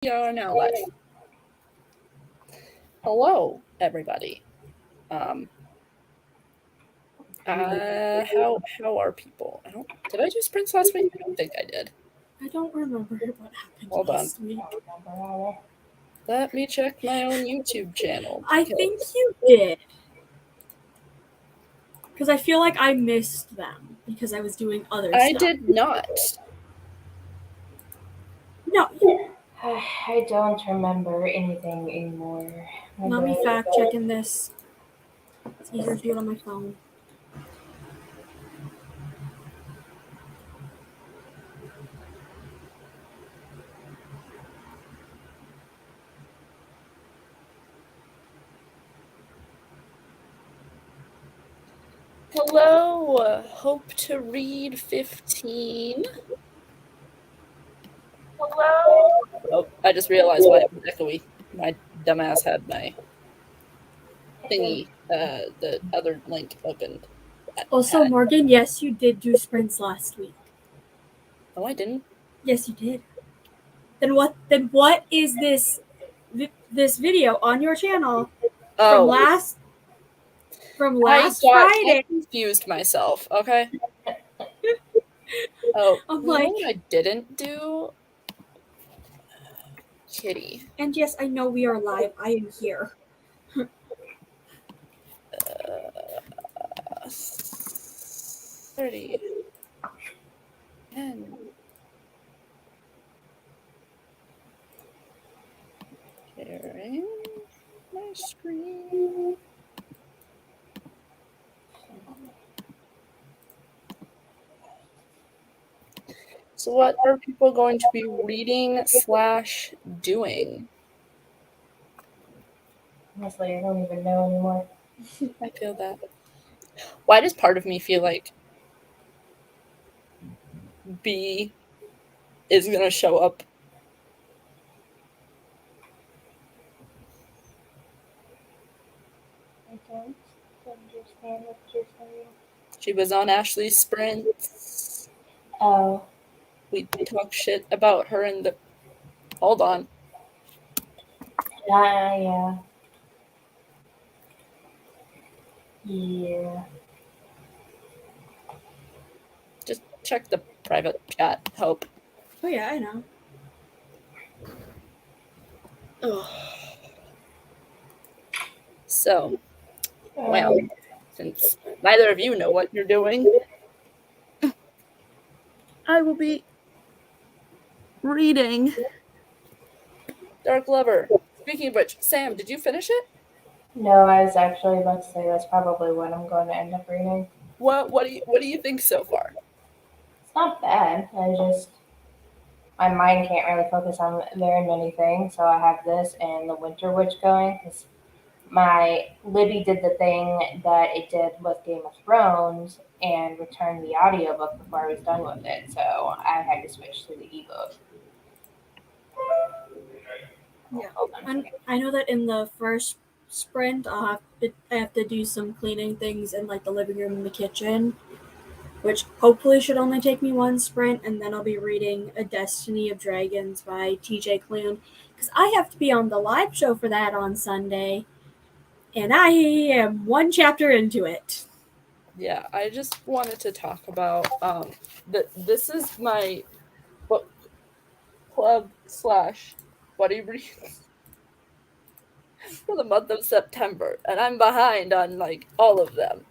We are now live. Hello, everybody. How are people? Did I do sprints last week? I don't think I did. I don't remember what happened Hold last on. week. Let me check my own YouTube channel. I think you did. Because I feel like I missed them because I was doing other stuff. I did not. No. I don't remember anything anymore. Let me fact checking this. It's easier to do it on my phone. Hello. Hope to read 15. Hello. Oh, I just realized why it was echoey. My dumbass had my thingy, the other link opened. Also, Morgan, yes, you did do sprints last week. Oh, I didn't. Yes, you did. Then what is this video on your channel from last Friday? I confused myself. Okay. Oh, I'm you know what I didn't do? Kitty. And yes, I know we are live. I am here. 30. 10. Sharing my screen. So what are people going to be reading / doing? Honestly, I don't even know anymore. I feel that. Why does part of me feel like B is going to show up? I don't understand what you're saying. She was on Ashley's sprints. Oh. We talk shit about her in the... Hold on. Yeah. Yeah. Just check the private chat. Hope. Oh yeah, I know. So, well, since neither of you know what you're doing, I will be reading Dark Lover. Speaking of which, Sam, did you finish it? No, I was actually about to say that's probably what I'm going to end up reading. What do you think so far? It's not bad. My mind can't really focus on very many things, so I have this and the Winter Witch going. Because my Libby did the thing that it did with Game of Thrones and returned the audiobook before I was done with it, so I had to switch to the ebook. Yeah, I know that in the first sprint, I have to do some cleaning things in like the living room and the kitchen, which hopefully should only take me one sprint, and then I'll be reading A Destiny of Dragons by T.J. Klune, because I have to be on the live show for that on Sunday, and I am one chapter into it. Yeah, I just wanted to talk about this is my book club / buddy reads for the month of September, and I'm behind on like all of them.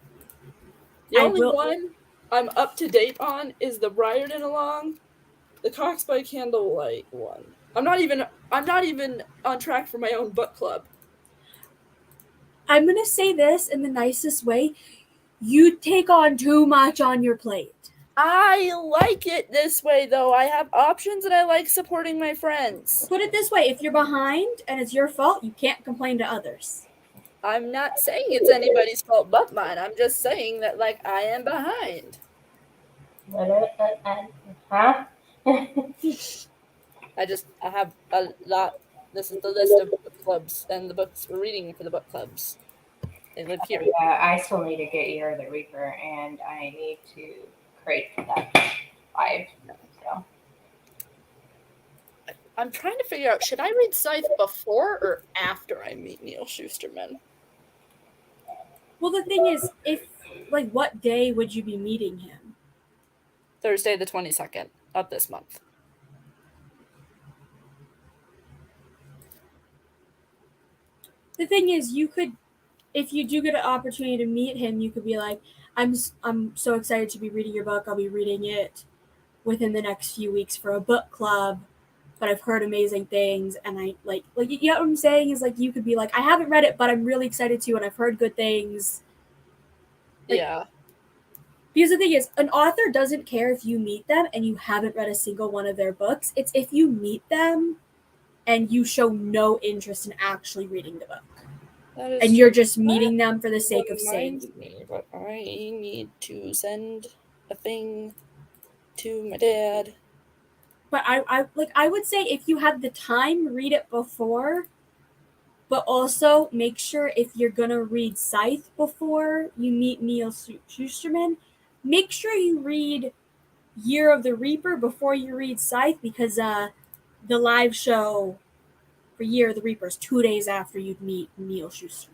The only one I'm up to date on is the Briarden Along, the Cox by Candlelight one. I'm not even on track for my own book club. I'm gonna say this in the nicest way: you take on too much on your plate. I like it this way, though. I have options and I like supporting my friends. Put it this way: if you're behind and it's your fault, you can't complain to others. I'm not saying it's anybody's fault but mine. I'm just saying that, like, I am behind. Huh? I have a lot. This is the list of book clubs and the books we're reading for the book clubs. They live here. Yeah, I still need to get Year of the Reaper, and I need to crate that 5. So I'm trying to figure out, should I read Scythe before or after I meet Neil Shusterman? Well, the thing is, what day would you be meeting him? Thursday the 22nd of this month. The thing is, you could, if you do get an opportunity to meet him, you could be like, I'm so excited to be reading your book. I'll be reading it within the next few weeks for a book club, but I've heard amazing things, and I like you know what I'm saying is, like, you could be like, I haven't read it, but I'm really excited to, and I've heard good things. Like, yeah. Because the thing is, an author doesn't care if you meet them and you haven't read a single one of their books. It's if you meet them and you show no interest in actually reading the book. And you're just meeting them for the sake of saying. Me, but I need to send a thing to my dad. But I would say, if you have the time, read it before. But also make sure, if you're gonna read Scythe before you meet Neil Shusterman, make sure you read Year of the Reaper before you read Scythe, because the live show for Year of the Reaper is 2 days after you'd meet Neil Shusterman.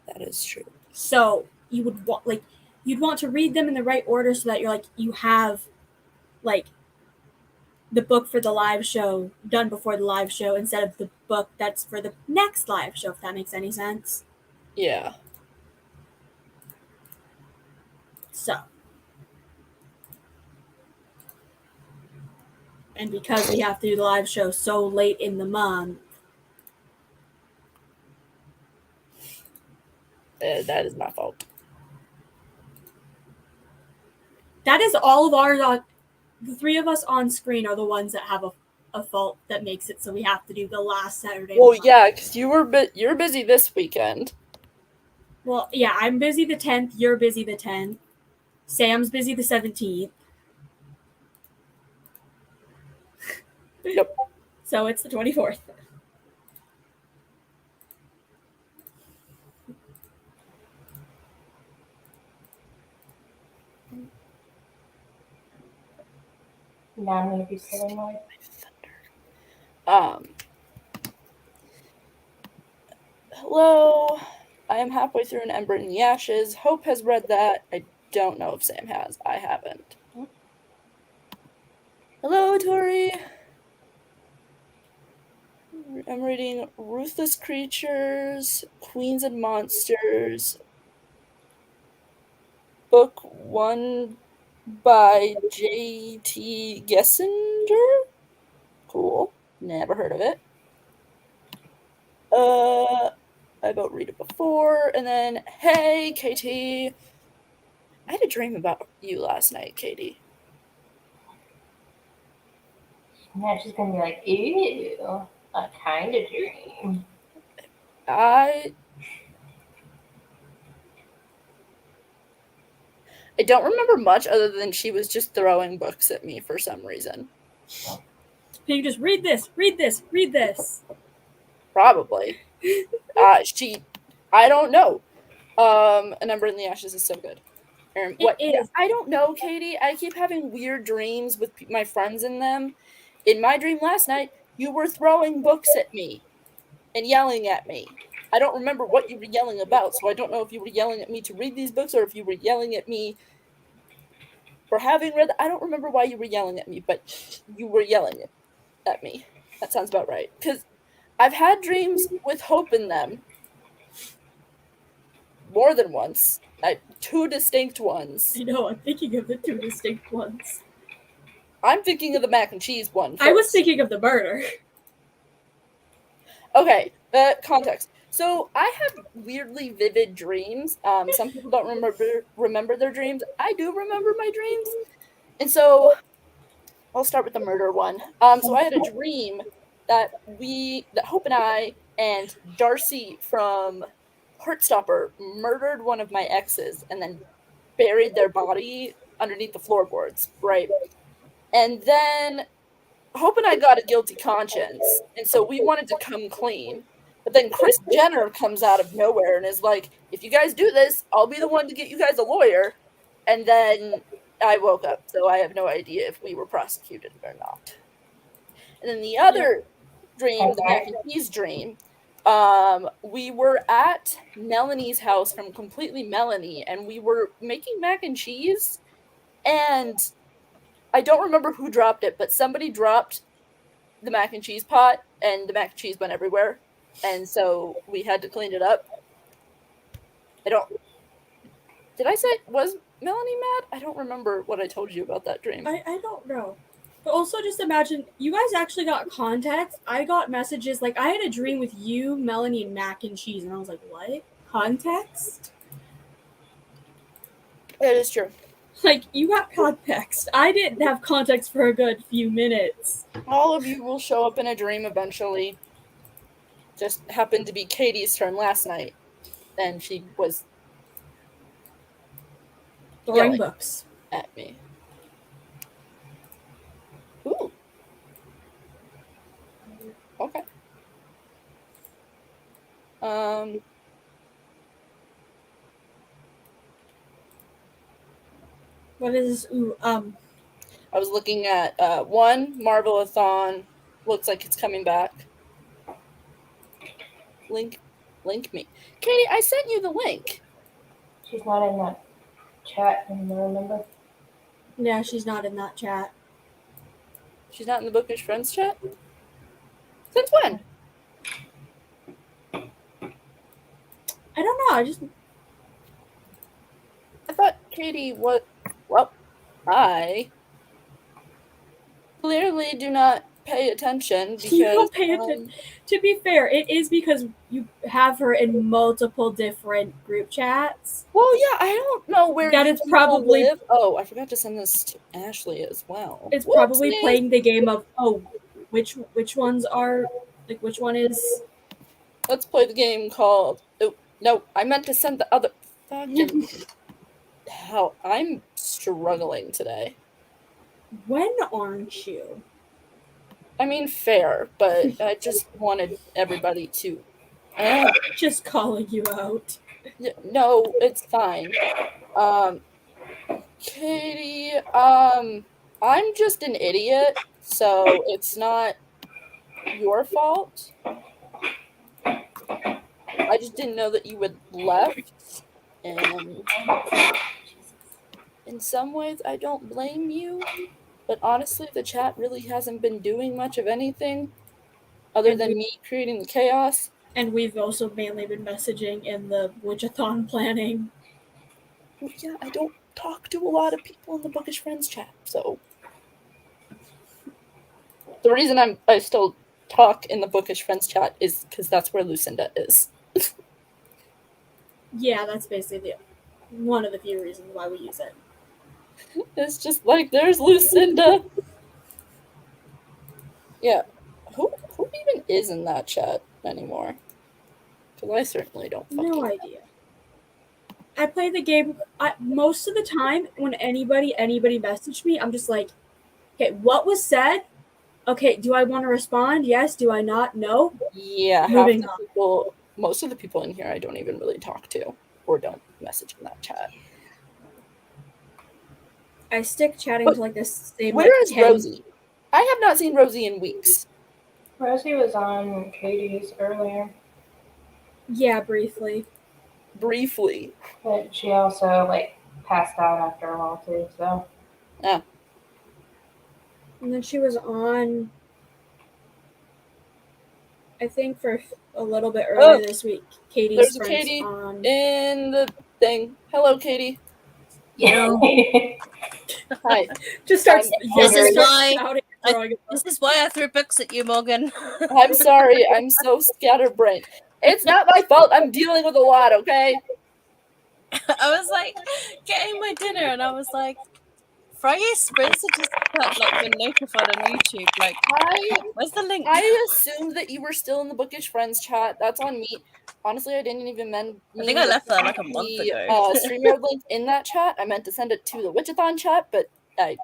That is true. So you would you'd want to read them in the right order, so that you have the book for the live show done before the live show, instead of the book that's for the next live show, if that makes any sense. Yeah. So. And because we have to do the live show so late in the month. That is my fault. That is all of ours. The three of us on screen are the ones that have a fault that makes it so we have to do the last Saturday. Well, yeah, because you're busy this weekend. Well, yeah, I'm busy the 10th. You're busy the 10th. Sam's busy the 17th. Yep. So it's the 24th. Now I'm going to be sitting more. Hello. I am halfway through An Ember in the Ashes. Hope has read that. I don't know if Sam has. I haven't. Hello, Tori. I'm reading Ruthless Creatures, Queens and Monsters, book 1 by J.T. Gessinger. Cool. Never heard of it. I about read it before, and then, hey, Katie. I had a dream about you last night, Katie. Now she's going to be like, ew, a kind of dream. I don't remember much other than she was just throwing books at me for some reason. Can you just read this, read this, read this? Probably. I don't know. An Ember in the Ashes is so good. What? It is. I don't know, Katie. I keep having weird dreams with my friends in them. In my dream last night, you were throwing books at me and yelling at me. I don't remember what you were yelling about, so I don't know if you were yelling at me to read these books or if you were yelling at me for having read. I don't remember why you were yelling at me, but you were yelling at me. That sounds about right. Because I've had dreams with Hope in them more than once. 2 distinct ones. I know, I'm thinking of the 2 distinct ones. I'm thinking of the mac and cheese one first. I was thinking of the murder. Okay, context. So I have weirdly vivid dreams. Some people don't remember their dreams. I do remember my dreams. And so I'll start with the murder one. So I had a dream that Hope and I and Darcy from Heartstopper murdered one of my exes and then buried their body underneath the floorboards, right? And then Hope and I got a guilty conscience, and so we wanted to come clean. But then Kris Jenner comes out of nowhere and is like, if you guys do this, I'll be the one to get you guys a lawyer. And then I woke up, so I have no idea if we were prosecuted or not. And then the other dream, the mac and cheese dream, we were at Melanie's house from Completely Melanie, and we were making mac and cheese, and I don't remember who dropped it, but somebody dropped the mac and cheese pot, and the mac and cheese went everywhere, and so we had to clean it up. Did I say, was Melanie mad? I don't remember what I told you about that dream. I don't know. But also just imagine, you guys actually got context. I got messages, like, I had a dream with you, Melanie, and mac and cheese, and I was like, what? Context? That is true. Like, you got context. I didn't have context for a good few minutes. All of you will show up in a dream eventually. Just happened to be Katie's turn last night, and she was throwing books at me. Ooh. Okay. What is this? Ooh, I was looking at one Marvelathon. Looks like it's coming back. Link me. Katie, I sent you the link. She's not in that chat anymore, remember? Yeah, she's not in that chat. She's not in the Bookish Friends chat? Since when? I don't know, I thought Katie was... Well, I clearly do not pay attention because... You don't pay attention. To be fair, it is because you have her in multiple different group chats. Well, yeah, I don't know where that you it's probably live. Oh, I forgot to send this to Ashley as well. It's probably playing the game of, which ones are, like, which one is... Let's play the game called... Oh, no, I meant to send the other... Fucking... Hell, I'm struggling today. When aren't you? I mean, fair, but I just wanted everybody to... Just calling you out. No, it's fine. Katie, I'm just an idiot, so it's not your fault. I just didn't know that you had left, and in some ways I don't blame you, but honestly the chat really hasn't been doing much of anything other than me creating the chaos. And we've also mainly been messaging in the Witchathon planning. Well, yeah, I don't talk to a lot of people in the Bookish Friends chat, so the reason I still talk in the Bookish Friends chat is because that's where Lucinda is. Yeah, that's basically one of the few reasons why we use it. It's just like, there's Lucinda. Yeah, who even is in that chat anymore? Because I certainly don't. No idea. I play the game. Most of the time, when anybody messaged me, I'm just like, okay, what was said? Okay, do I want to respond? Yes. Do I not? No. Yeah, Moving on. Most of the people in here I don't even really talk to or don't message in that chat. I stick chatting to like this same. Where is Rosie? I have not seen Rosie in weeks. Rosie was on Katie's earlier. Yeah, briefly. But she also passed out after a while too, so. Yeah. And then she was on, I think, for a little bit earlier this week. There's a Katie in the thing. Hello, Katie. Yeah. Hi. Just starts. This is why I threw books at you, Morgan. I'm sorry. I'm so scatterbrained. It's not my fault. I'm dealing with a lot, okay? I was getting my dinner, and I was like, Friyay Spencer just been notified on YouTube. Where's the link? I assumed that you were still in the Bookish Friends chat. That's on me. Honestly, I didn't even mean I think I left that a month ago. StreamYard link in that chat. I meant to send it to the Witchathon chat, but I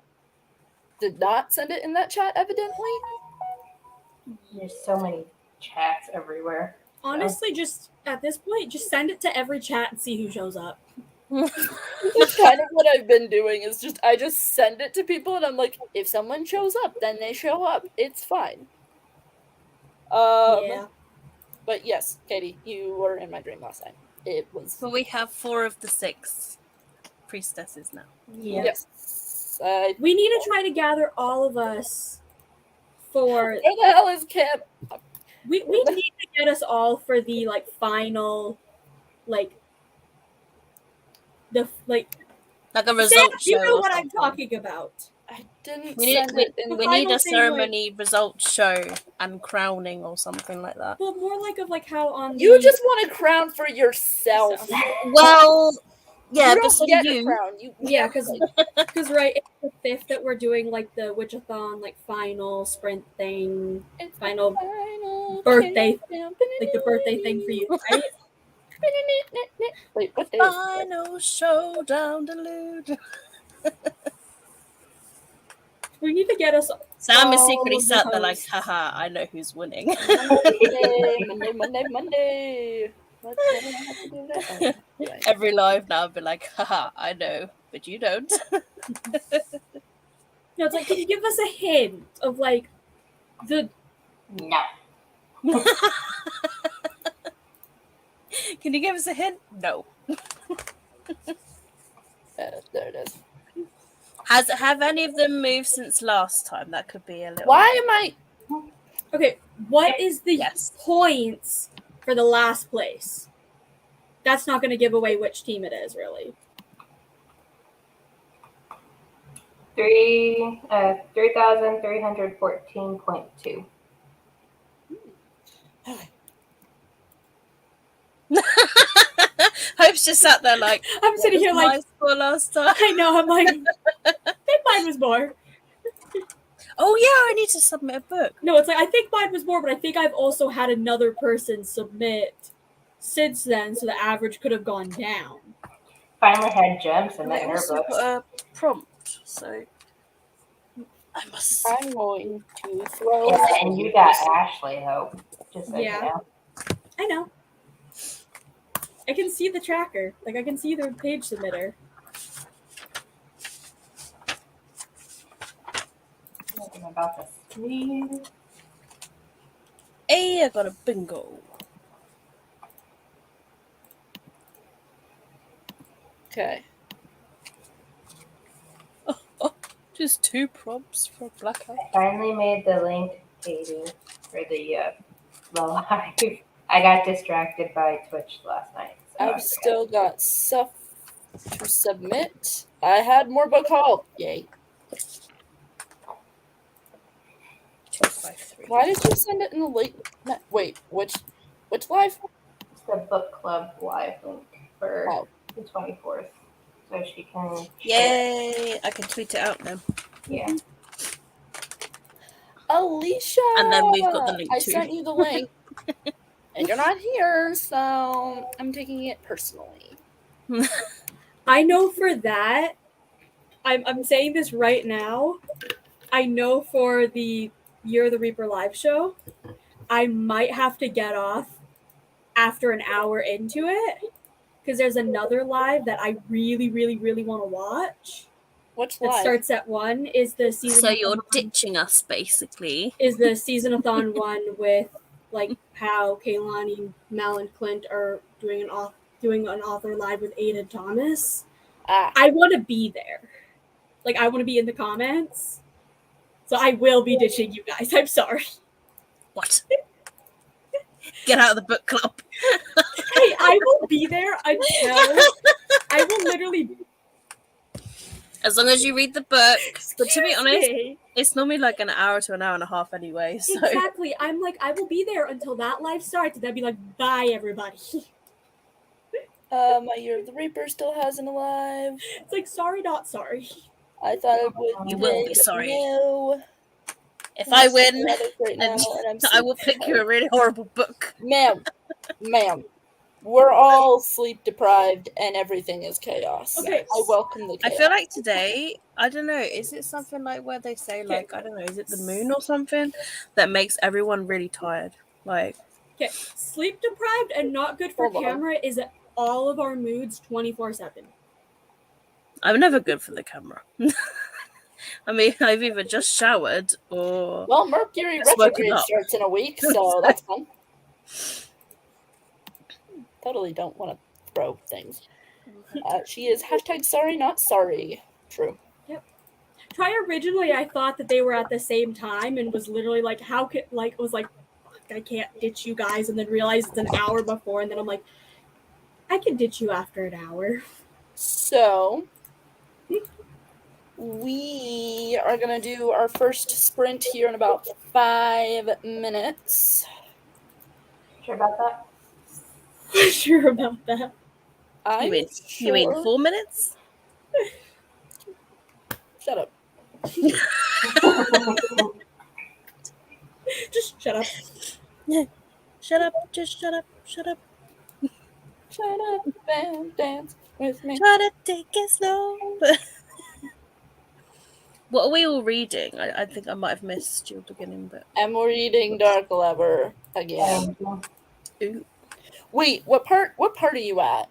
did not send it in that chat, evidently. There's so many chats everywhere. Honestly, just at this point, just send it to every chat and see who shows up. That's kind of what I've been doing. Is I just send it to people, and I'm like, if someone shows up, then they show up. It's fine. Yeah. But yes, Katie, you were in my dream last night. It was. But we have 4 of the 6 priestesses now. Yeah. Yes. We need to try to gather all of us for. Where the hell is Kip? We need to get us all for the final, the Like a Sam, result show. you know or what I'm something. talking about. I didn't We send need, it in we the need final a thing, ceremony result show and crowning or something like that. Well, more of how on You the, just want a crown for yourself. Well, yeah, You but don't so get do a you. crown. Yeah, because right, it's the 5th that we're doing the Witchathon final sprint thing, It's the final final birthday, countdown. the birthday thing for you, right? Wait, what day is it? Final showdown delude. We need to get us. Sam is all secretly of the sat there like, hosts. haha, I know who's winning. Monday. What do I have to do today? Oh, right. Every live now be like, haha, I know, but you don't. No, it's can you give us a hint of the No. Can you give us a hint? No. There it is. Have any of them moved since last time? That could be a little. Why am I? Okay, what is the Yes. points for the last place? That's not going to give away which team it is, really. 3,314.2. Hope's just sat there like, I'm sitting here my score last time. I know, I'm like, I think mine was more. Oh yeah, I need to submit a book. No, it's I think mine was more, but I think I've also had another person submit since then, so the average could have gone down. Finally had gems in And I her also books. got a prompt, so I must. I'm going to throw. Yeah, and you got Ashley, Hope. Just so you know. I know. I can see the tracker. I can see the page submitter. I'm about to sneeze. Hey, I got a bingo. Okay. Just 2 prompts for blackout. I finally made the link, Katie, for the live. I got distracted by Twitch last night. So I've still got stuff to submit. I had more book haul. Yay. 253. Why did you send it in the late? Wait, which live? It's the book club live link for Oh. the 24th. So she can Yay! I can tweet it out now. Yeah. Alicia! And then we've got the link I too. sent you the link. And you're not here, so I'm taking it personally. I know for that, I'm saying this right now, I know for the Year of the Reaper live show, I might have to get off after an hour into it, because there's another live that I really, really, really want to watch. Which That live? starts at 1 is the season. So you're ditching us, basically. Is the season-a-thon one with how Kaylani, Mal, and Clint are doing an author live with Ada Thomas. I want to be there. I want to be in the comments. So I will be ditching you guys. I'm sorry. What? Get out of the book club. Hey, I will be there until I will literally. As long as you read the book. But to be honest, me. it's normally an hour to an hour and a half anyway. So Exactly. I'm I will be there until that live starts, and then be bye, everybody. My Year of the Reaper still hasn't alive. It's sorry, not sorry. I thought it would. You will be sorry. No. if I win, Right now, and I will pick you a really horrible book. Ma'am, we're all sleep deprived and everything is chaos. Okay. I welcome the chaos. I feel like today, I don't know, is it something where they say I don't know, is it the moon or something that makes everyone really tired? Okay, sleep deprived and not good for Hold on. camera is all of our moods 24/7. I'm never good for the camera. I mean, I've either just showered or Well, Mercury just woken retrograde up. starts in a week, so that's fun. Totally don't want to throw things. She is hashtag sorry, not sorry. True. Try originally, I thought that they were at the same time and was literally like, how could, like, was like, fuck, I can't ditch you guys, and then realized it's an hour before, and then I'm like, I can ditch you after an hour. So we are gonna do our first sprint here in about 5 minutes. Sure about that? Sure about that. I'm You mean sure. 4 minutes? Shut up. Just shut up. Shut up, just shut up, shut up. Shut up and dance with me. Try to take it slow. What are we all reading? I think I might have missed your beginning bit. And we're reading Dark Lever again. Ooh. Wait, what part are you at,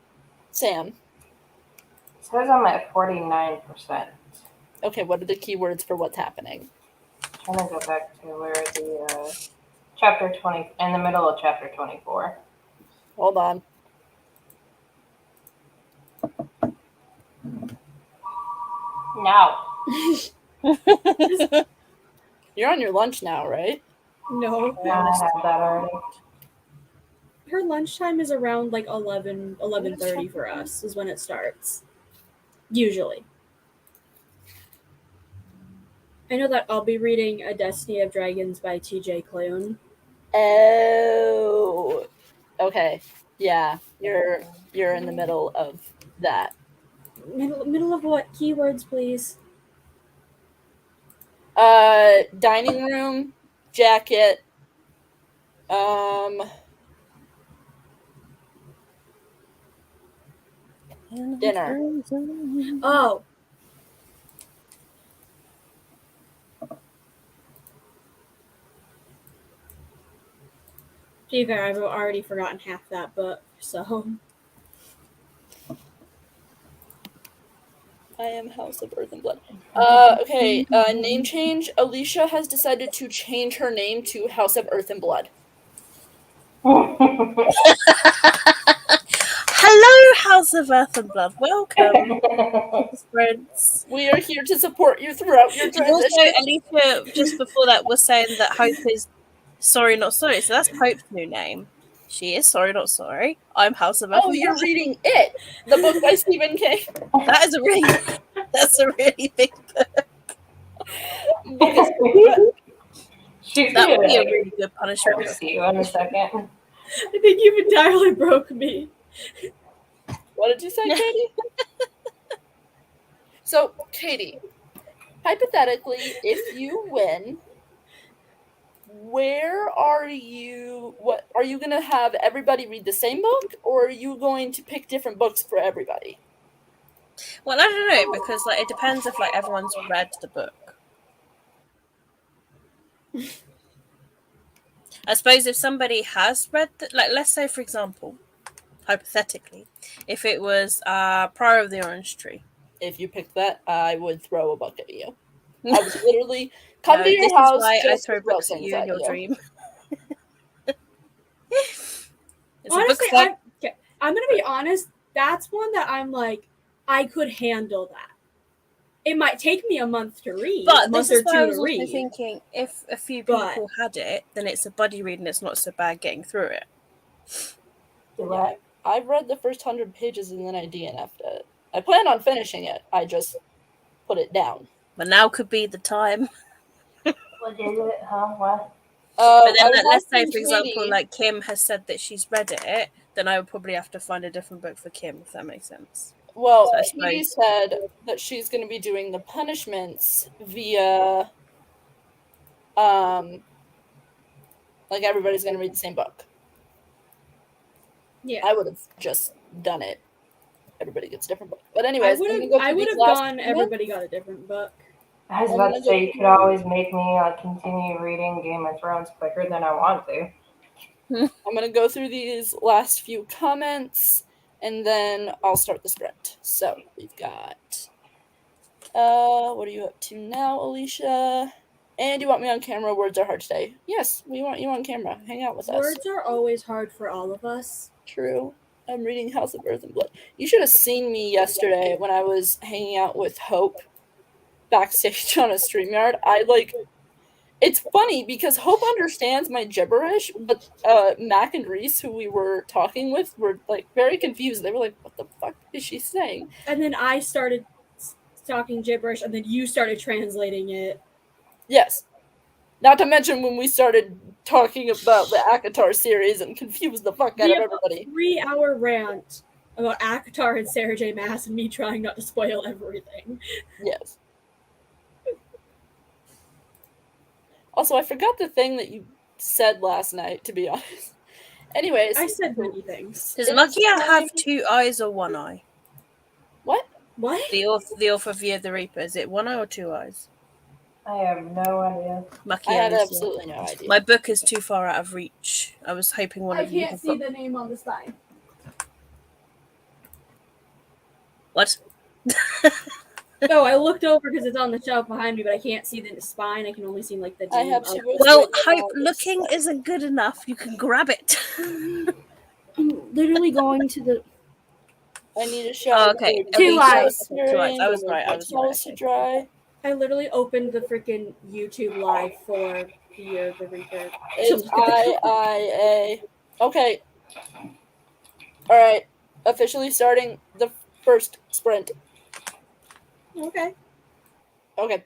Sam? Says I'm at 49%. Okay, what are the keywords for what's happening? Trying to go back to where the chapter 20, in the middle of chapter 24. Hold on. Now. You're on your lunch now, right? No. I have that already. Her lunchtime is around like 11:30 for us is when it starts. Usually. I know that I'll be reading A Destiny of Dragons by T.J. Klune. Oh. Okay. Yeah, you're in the middle of that. Middle of what? Keywords, please. Dining room, jacket, dinner. Oh. To be fair, I've already forgotten half that book, so. I am House of Earth and Blood. Okay, name change. Alicia has decided to change her name to House of Earth and Blood. Hello, House of Earth and Blood. Welcome, friends. We are here to support you throughout your And transition. also, Alicia, just before that, was saying that Hope is sorry, not sorry. So that's Hope's new name. She is sorry, not sorry. I'm House of Earth. Oh, you're reading It, the book by Stephen King. That's a really big book. She's That would gonna be a really good punishment. curse you in a second. I think you've entirely broke me. What did you say, Katie? So, Katie, hypothetically, if you win, where are you? What are you going to have everybody read the same book, or are you going to pick different books for everybody? Well, I don't know, because like it depends if like everyone's read the book. I suppose if somebody has read like let's say for example, hypothetically, if it was Prior of the Orange Tree. If you picked that, I would throw a book at you. I was literally come to your this house. Is why I just throw to throw books at things you in your dream. Honestly, I'm gonna be honest. That's one that I'm like, I could handle that. It might take me a month to read, but a this month is or why two I was to also read. thinking if a few people had it, then it's a buddy read and it's not so bad getting through it. Yeah, I've read the first 100 pages and then I DNF'd it. I plan on finishing it. I just put it down. But now could be the time. What is it? Huh? What? But then I let's say, for Katie, example, like Kim has said that she's read it, then I would probably have to find a different book for Kim, if that makes sense. Well, So I Katie suppose said that she's going to be doing the punishments via, like everybody's going to read the same book. Yeah, I would have just done it. Everybody gets a different book. But anyways, I would have gone. Everybody got a different book. I was about to say you could always make me continue reading Game of Thrones quicker than I want to. I'm going to go through these last few comments, and then I'll start the sprint. So we've got What are you up to now, Alicia? And you want me on camera? Words are hard today. Yes, we want you on camera. Hang out with us. Words are always hard for all of us. True. I'm reading House of Earth and Blood. You should have seen me yesterday when I was hanging out with Hope backstage on a StreamYard. It's funny because Hope understands my gibberish, but Mac and Reese, who we were talking with, were like very confused. They were like, "What the fuck is she saying?" And then I started talking gibberish, and then you started translating it. Yes. Not to mention when we started talking about the Akatar series and confused the fuck out of everybody. 3-hour rant about Akatar and Sarah J. Maas and me trying not to spoil everything. Yes. Also, I forgot the thing that you said last night, to be honest. Anyways. I said many things. Does Makia have 2 eyes or 1 eye? What? What? The author of Year of the Reaper, is it 1 eye or 2 eyes? I have no idea. Makia I have Alicia. absolutely no idea. My book is too far out of reach. I was hoping one of you can't had see got... the name on the sign. What? No, I looked over because it's on the shelf behind me, but I can't see the spine. I can only see like the I name. have of- to Well, Hope, looking isn't good enough. You can grab it. I'm literally going to the. I need a shower. Okay. 2 eyes. 2 eyes. I was right. Towels to dry. I literally opened the freaking YouTube live for the Year of the Reaper. It's IIA. Okay. Alright. Officially starting the first sprint. Okay. Okay.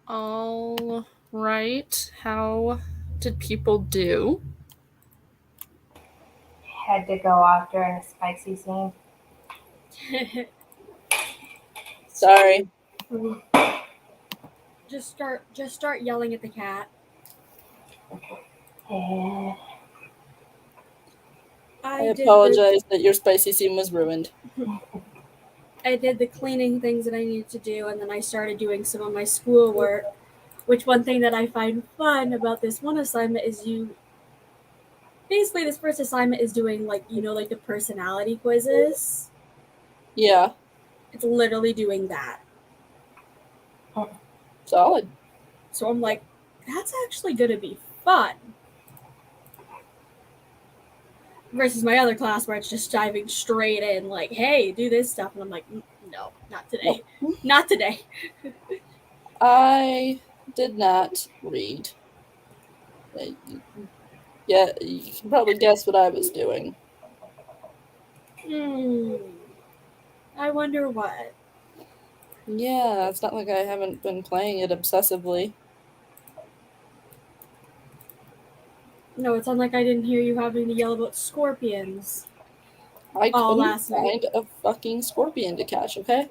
All right. How did people do? Had to go off during a spicy scene. Sorry. Just start yelling at the cat. Yeah. I apologize that your spicy scene was ruined. I did the cleaning things that I needed to do, and then I started doing some of my schoolwork. Which one thing that I find fun about this one assignment is basically this first assignment is doing like the personality quizzes. Yeah. It's literally doing that. Solid. So I'm like, that's actually gonna be fun. Versus my other class where it's just diving straight in, like, hey, do this stuff, and I'm like, no, not today. Nope. Not today. I did not read. Yeah, you can probably guess what I was doing. I wonder what. Yeah, it's not like I haven't been playing it obsessively. No, it's unlike I didn't hear you having to yell about scorpions. I couldn't Last night. find a fucking scorpion to catch, okay?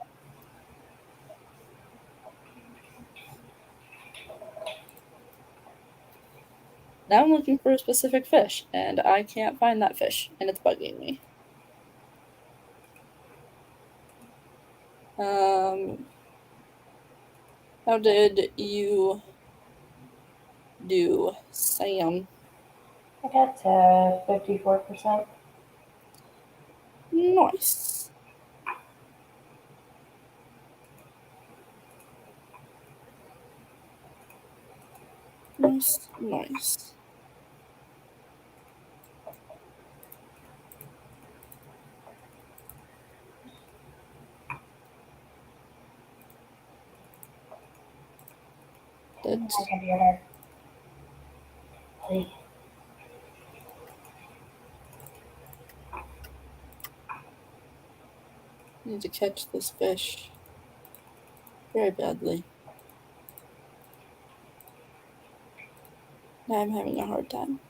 Now I'm looking for a specific fish, and I can't find that fish, and it's bugging me. How did you do, Sam? I got to 54%. Nice. Nice. My computer. Please. I need to catch this fish very badly. Now I'm having a hard time.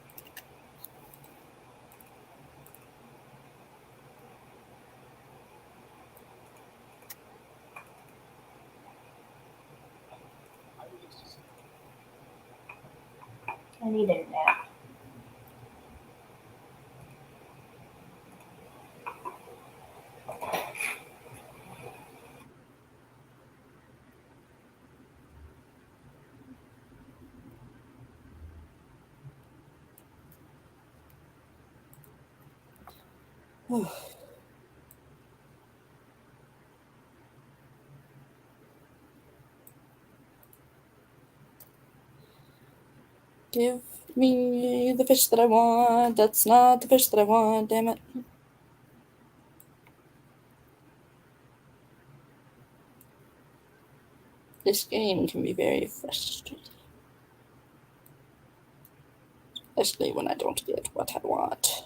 I need a nap. Give me the fish that I want. That's not the fish that I want, damn it. This game can be very frustrating. Especially when I don't get what I want.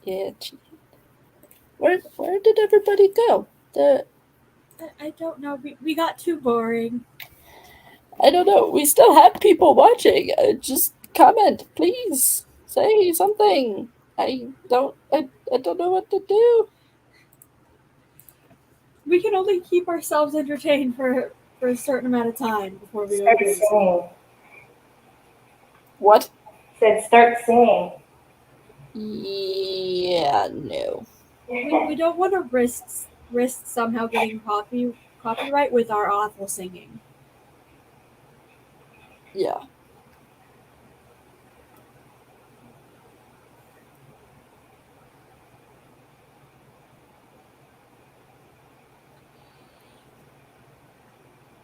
Yeah. Where did everybody go? I don't know. We got too boring. I don't know. We still have people watching. Just comment, please. Say something. I don't know what to do. We can only keep ourselves entertained for a certain amount of time before we go crazy. Singing. What? Said start singing. Yeah, no. We don't want to risk somehow getting copyright with our awful singing. Yeah.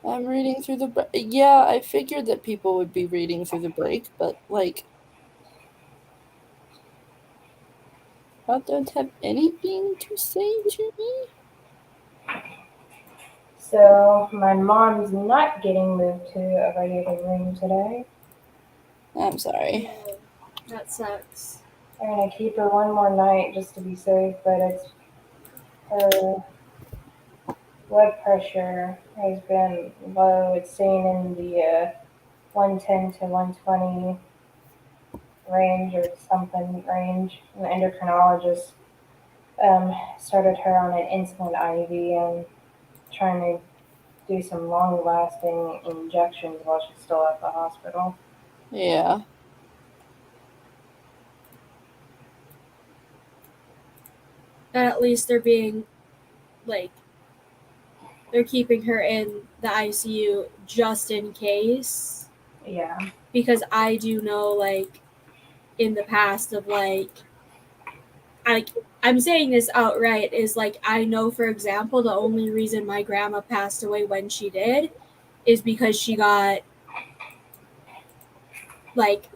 I'm reading through the yeah, I figured that people would be reading through the break, but like I don't have anything to say to me. So my mom's not getting moved to a regular room today. I'm sorry. Oh, that sucks. They're gonna keep her one more night just to be safe, but it's her blood pressure has been low. It's staying in the 110 to 120 range or something range. And the endocrinologist started her on an insulin IV and trying to do some long lasting injections while she's still at the hospital. Yeah. But at least they're being like they're keeping her in the ICU just in case. Yeah. Because I do know like in the past of I'm saying this outright is like I know for example the only reason my grandma passed away when she did is because she got like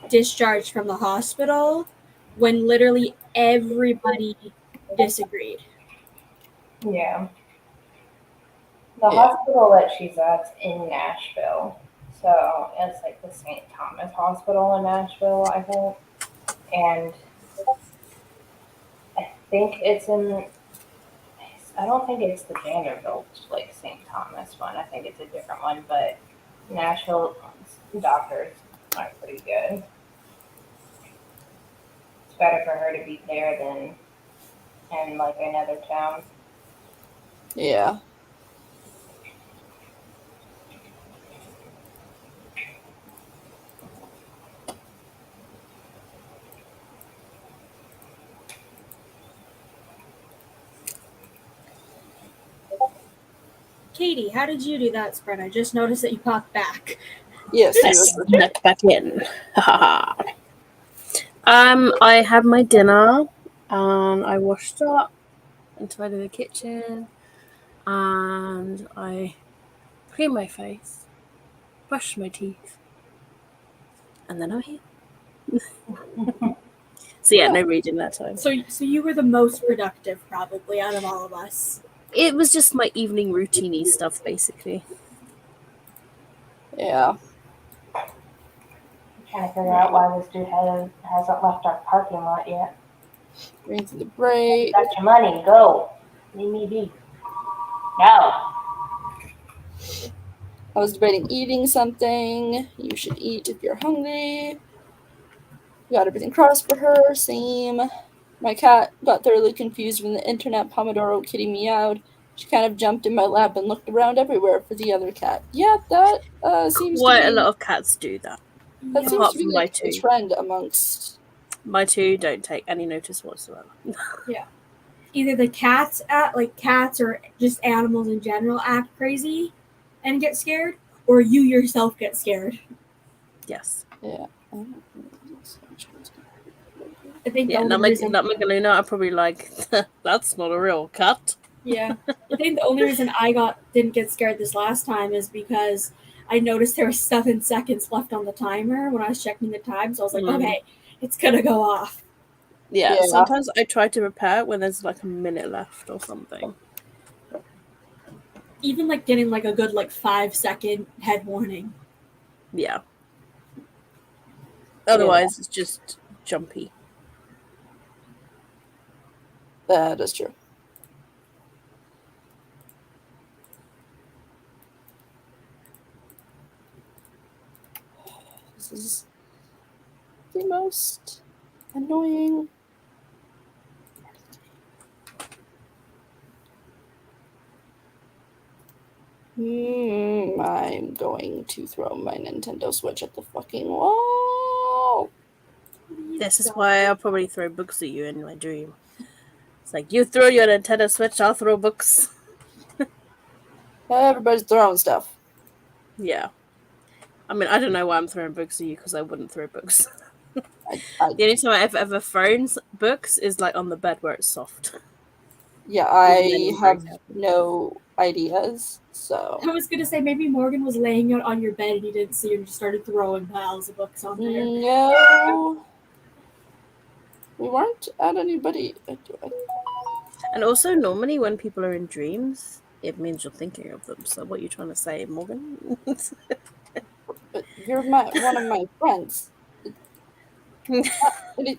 discharged from the hospital when literally everybody disagreed. Yeah. The Yeah. hospital that she's at's in Nashville. So it's like the St. Thomas Hospital in Nashville, I think. And I think it's in, I don't think it's the Vanderbilt, like St. Thomas one. I think it's a different one, but Nashville doctors are pretty good. It's better for her to be there than in like another town. Yeah. Katie, how did you do that sprint? I just noticed that you popped back. Yes. Yes, snuck back in. I had my dinner and I washed up and tidied the kitchen and I cleaned my face, brushed my teeth, and then I'm here. So yeah, no reading that time. So you were the most productive probably out of all of us. It was just my evening routine-y stuff, basically. Yeah. I'm trying to figure out why this dude hasn't left our parking lot yet. Bring to the break. Got your money, go. Leave me be. No. I was debating eating something. You should eat if you're hungry. Got everything crossed for her. Same. My cat got thoroughly confused when the internet Pomodoro kitty meowed. She kind of jumped in my lap and looked around everywhere for the other cat. Yeah, that seems Quite to a be lot of cats do that. that seems Apart to be from like my a two. trend amongst. My two don't take any notice whatsoever. Either the cats or just animals in general act crazy and get scared, or you yourself get scared. Yes. Yeah. I think Yeah, the only reason Nutmegaluna are probably like, that's not a real cat. Yeah. I think the only reason I didn't get scared this last time is because I noticed there was 7 seconds left on the timer when I was checking the time, so I was like, okay, it's gonna go off. Yeah, Yeah. sometimes I try to repair it when there's like a minute left or something. Even like getting like a good 5-second head warning. Yeah. Otherwise, it's just jumpy. That is true. This is the most annoying. I'm going to throw my Nintendo Switch at the fucking wall. This is why I'll probably throw books at you in my dream. It's like, you throw your Nintendo Switch, I'll throw books. Everybody's throwing stuff. Yeah. I mean, I don't know why I'm throwing books at you, because I wouldn't throw books. I The only time I've ever thrown books is like on the bed where it's soft. I have no ideas, so. I was gonna say maybe Morgan was laying out on your bed and you didn't see her and just started throwing piles of books on there. No. We weren't at anybody. And also, normally when people are in dreams, it means you're thinking of them. So what are you trying to say, Morgan? But you're one of my friends.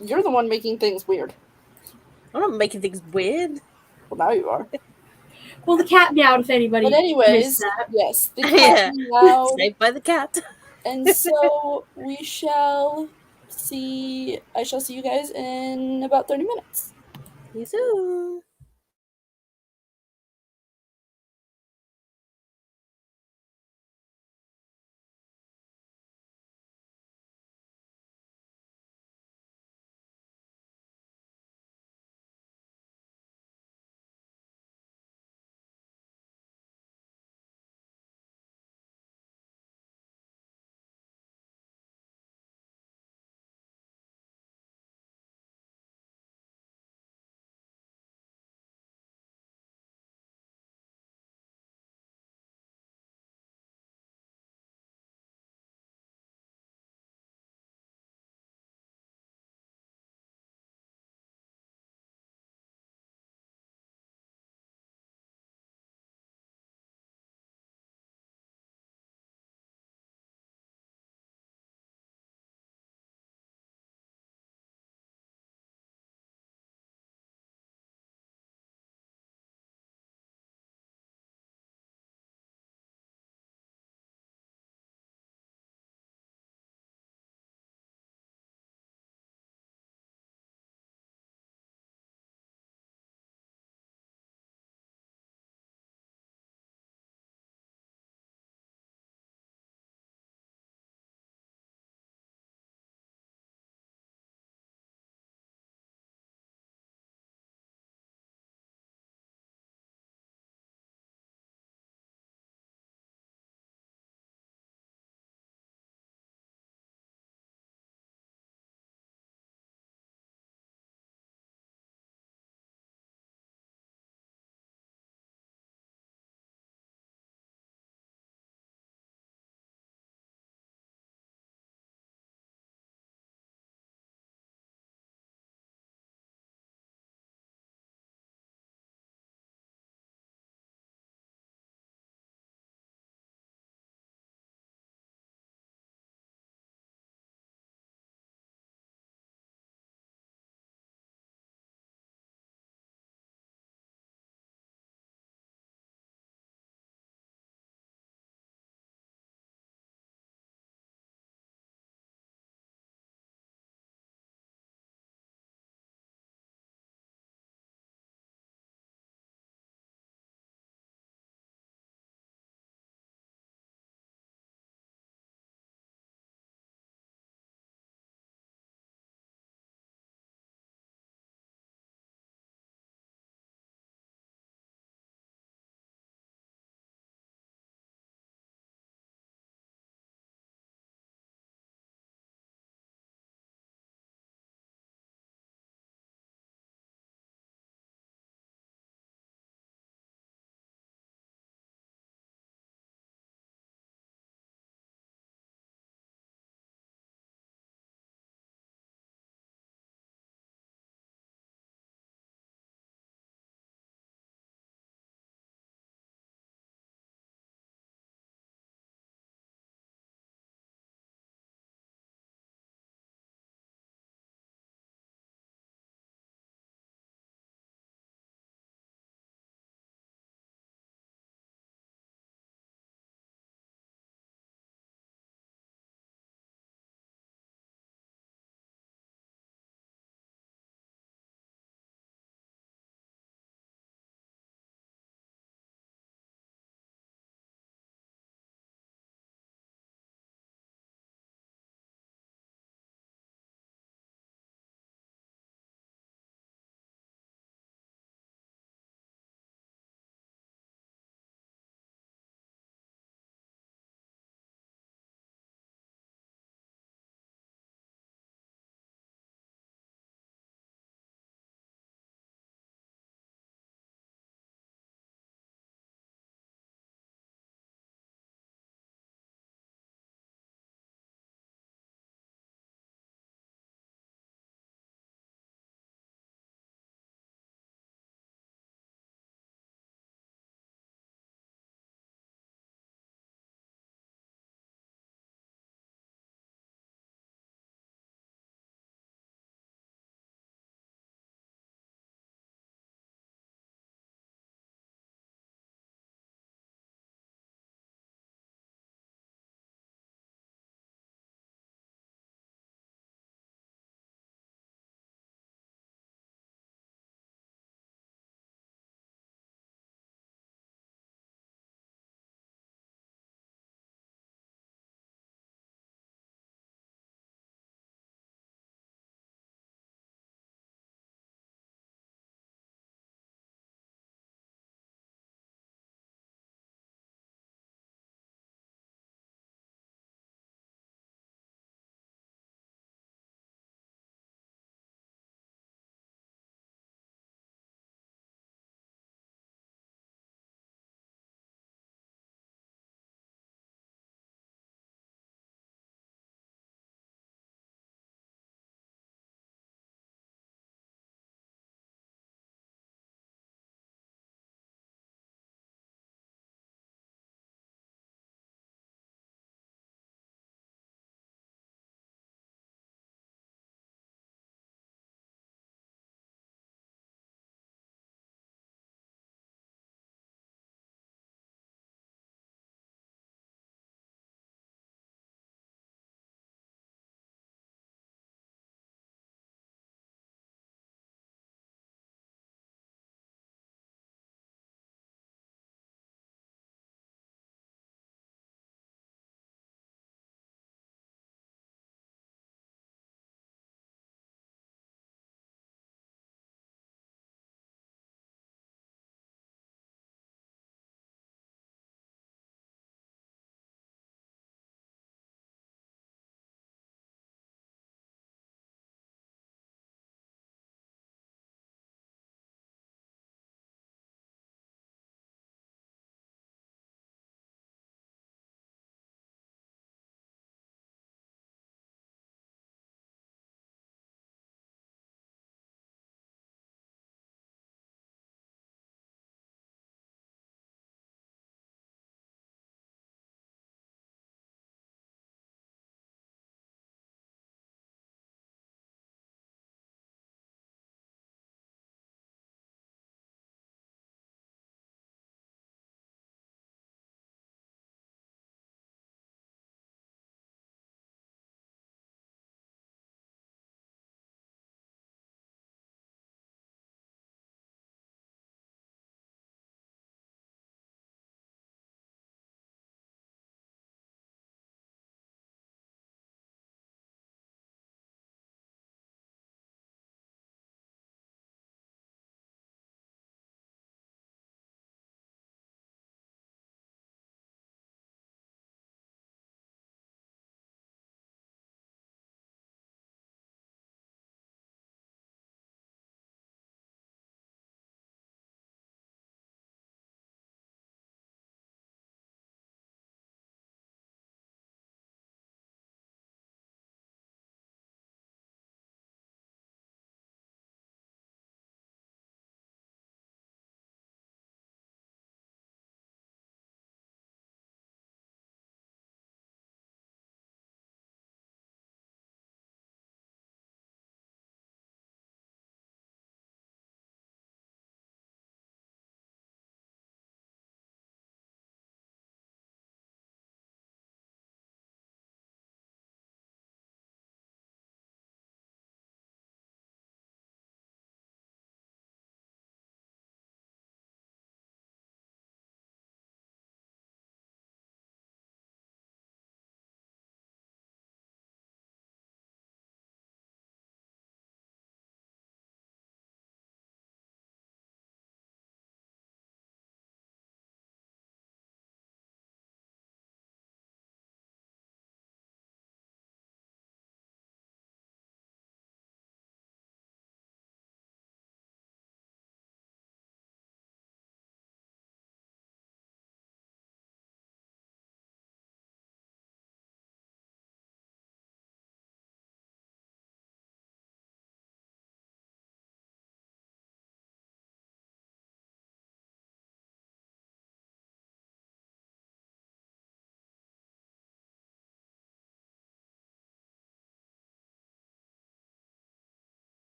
You're the one making things weird. I'm not making things weird. Well, now you are. Well, the cat meowed if anybody But anyways, missed that. yes, the cat Yeah. meowed, Saved by the cat. and so we shall see. I shall see you guys in about 30 minutes. See you soon.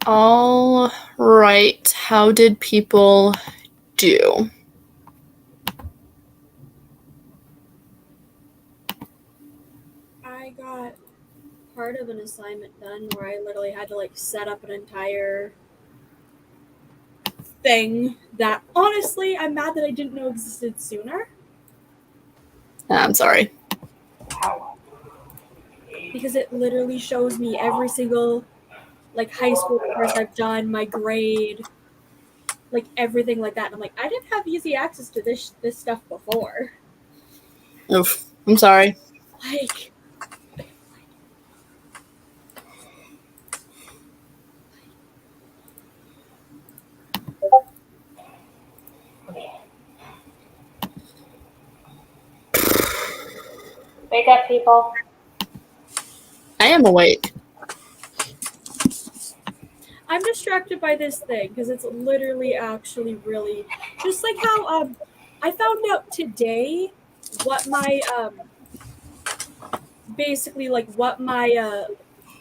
All right. How did people do? I got part of an assignment done where I literally had to like set up an entire thing that honestly I'm mad that I didn't know existed sooner. I'm sorry. Wow. Because it literally shows me every single like high school course I've done, my grade, like everything like that. And I'm like, I didn't have easy access to this stuff before. Oof. I'm sorry. Like Wake up, people. I am awake. I'm distracted by this thing because it's literally actually really just like how I found out today what my basically like what my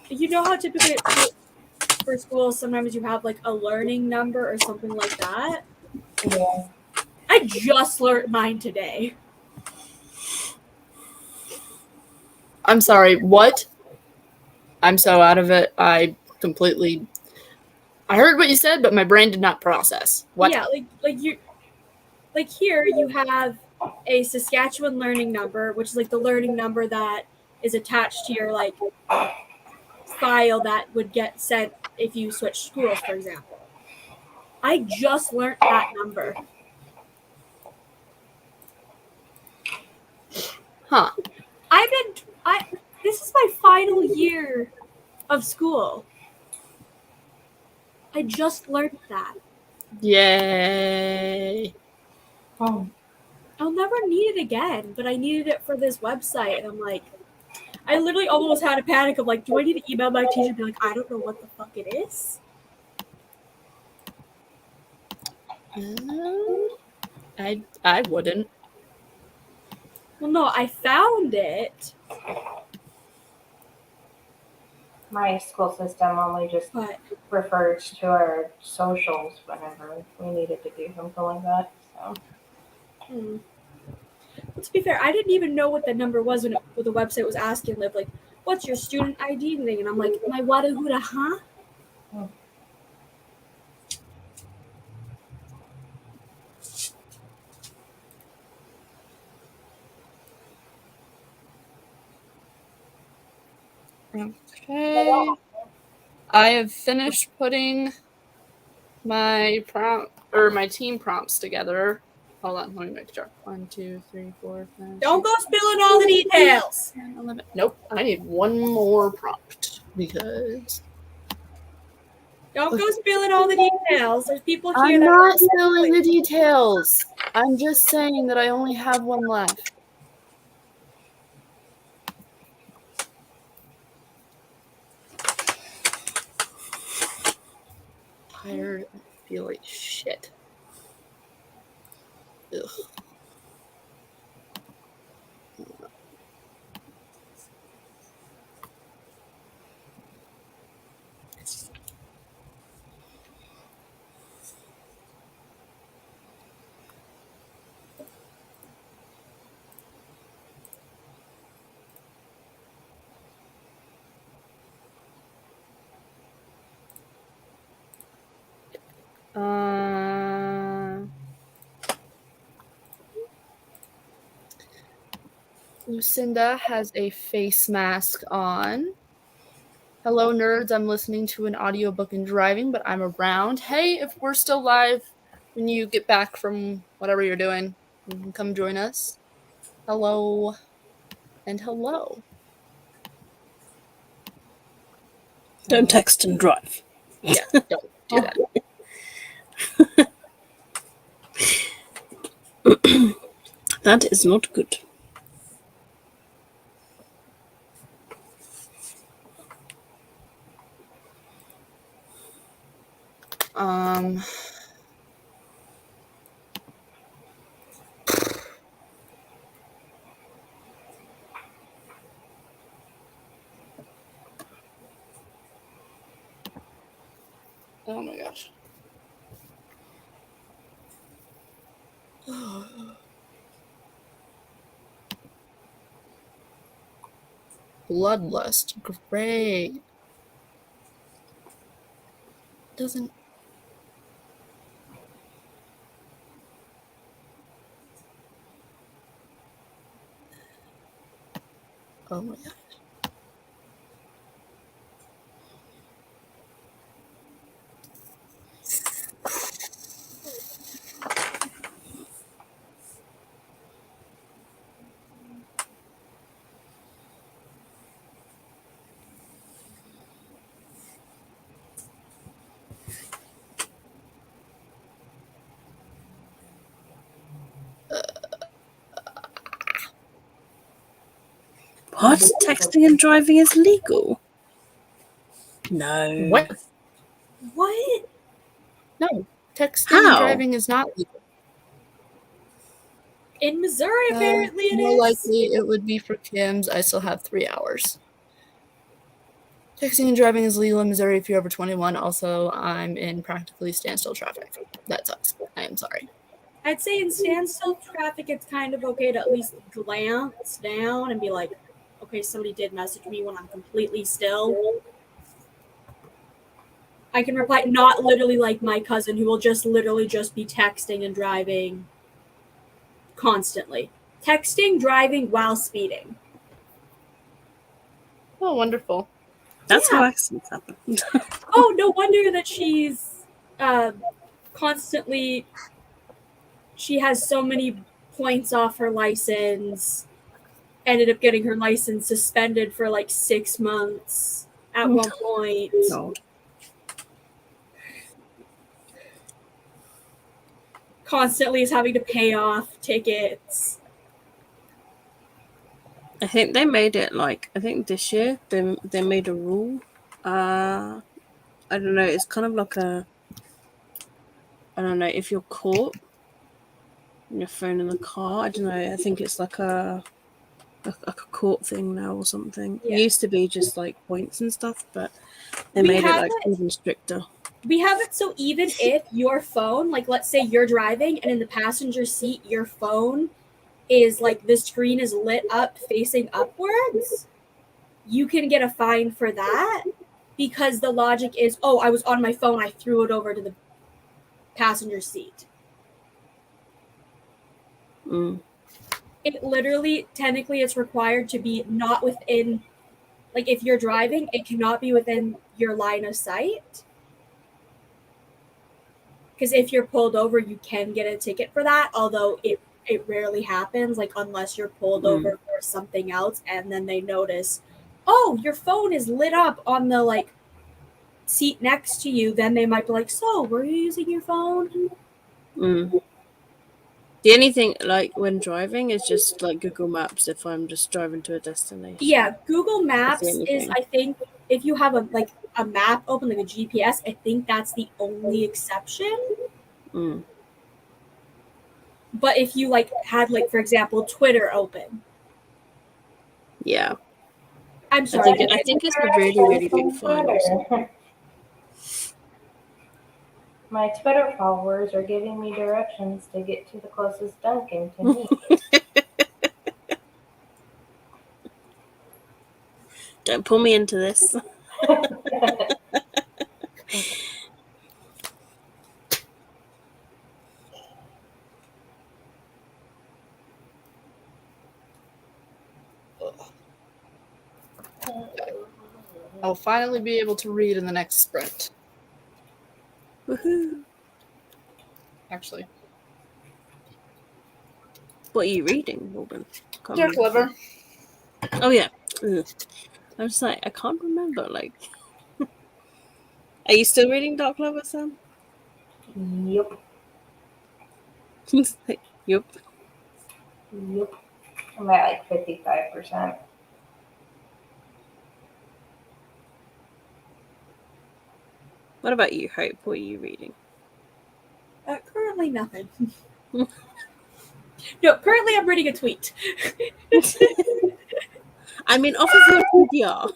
you know how typically at school for school sometimes you have like a learning number or something like that. Yeah. I just learned mine today. I'm sorry. What? I'm so out of it. I heard what you said, but my brain did not process. What? Yeah, like you like here you have a Saskatchewan learning number, which is like the learning number that is attached to your like file that would get sent if you switch schools, for example. I just learned that number. Huh. This is my final year of school. I just learned that. Yay. Oh. I'll never need it again, but I needed it for this website, and I'm like, I literally almost had a panic of like, do I need to email my teacher and be like, I don't know what the fuck it is? I wouldn't. Well, no, I found it, My school system only just but refers to our socials whenever we needed to do something like that. So But to be fair, I didn't even know what the number was when the website was asking, like, what's your student ID thing? And I'm like, my Wadahuda, huh? Okay. I have finished putting my my team prompts together. Hold on, let me make sure. 1, 2, 3, 4, 5. Don't go spilling all the details. 10, 11. Nope. I need one more prompt because Don't go spilling all the details. There's people here I'm that not spilling the details. I'm just saying that I only have one left. Tired. I feel like shit. Ugh. Lucinda has a face mask on. Hello, nerds. I'm listening to an audiobook and driving, but I'm around. Hey, if we're still live when you get back from whatever you're doing, you can come join us. Hello and hello. Don't text and drive. Yeah, don't do that. That is not good. Oh my gosh. Bloodlust. Great. Doesn't. Oh my gosh. What? Texting and driving is legal? No. What? What? No. Texting How? and driving is not legal. In Missouri, apparently it More is. likely it would be for Kim's. I still have 3 hours. Texting and driving is legal in Missouri if you're over 21. Also, I'm in practically standstill traffic. That sucks. I am sorry. I'd say in standstill traffic, it's kind of okay to at least glance down and be like, okay, somebody did message me when I'm completely still. I can reply, not literally like my cousin who will just literally just be texting and driving constantly. Texting, driving while speeding. Oh, wonderful. That's Yeah. how accidents happen. Oh, no wonder that she's constantly. She has so many points off her license. Ended up getting her license suspended for like 6 months at one point. No. Constantly is having to pay off tickets. I think they made it like, I think this year they made a rule. I don't know, it's kind of like a, I don't know, if you're caught on your phone in the car, I don't know, I think it's like a court thing now or something. Yeah. It used to be just like points and stuff, but they We made it have like it- even stricter. We have it so even if your phone, like let's say you're driving and in the passenger seat your phone is like the screen is lit up facing upwards, you can get a fine for that because the logic is, oh, I was on my phone, I threw it over to the passenger seat. It literally, technically, it's required to be not within, like if you're driving, it cannot be within your line of sight. Because if you're pulled over, you can get a ticket for that, although it rarely happens, like unless you're pulled over for something else and then they notice, oh, your phone is lit up on the like seat next to you, then they might be like, so were you using your phone? The only thing like when driving is just like Google Maps if I'm just driving to a destination. Yeah, Google Maps That's the only is, thing. I think, if you have a map open, like a GPS, I think that's the only exception. But if you like had like, for example, Twitter open. Yeah. I'm sorry. I think it's a really, really big fine. My Twitter followers are giving me directions to get to the closest Dunkin' to me. Don't pull me into this. I'll finally be able to read in the next sprint. Woohoo. Actually. What are you reading, Morgan? They're clever. Oh yeah. I'm just like, I can't remember. Like, are you still reading Dark Lover, Sam? Yep. Like, yep. Yep. I'm at like 55%. What about you, Hope? What are you reading? Currently nothing. No, currently I'm reading a tweet. I mean, off of your TBR.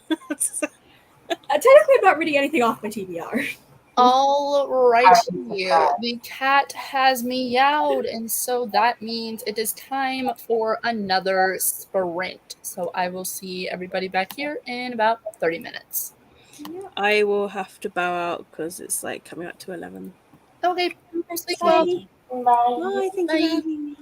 Technically, I'm not reading anything off my TBR. All I right, would be surprised. the cat has meowed, and so that means it is time for another sprint. So I will see everybody back here in about 30 minutes. I will have to bow out because it's like coming up to 11. Okay, sleep well. Bye. Bye. Bye, thank you for Bye. having me.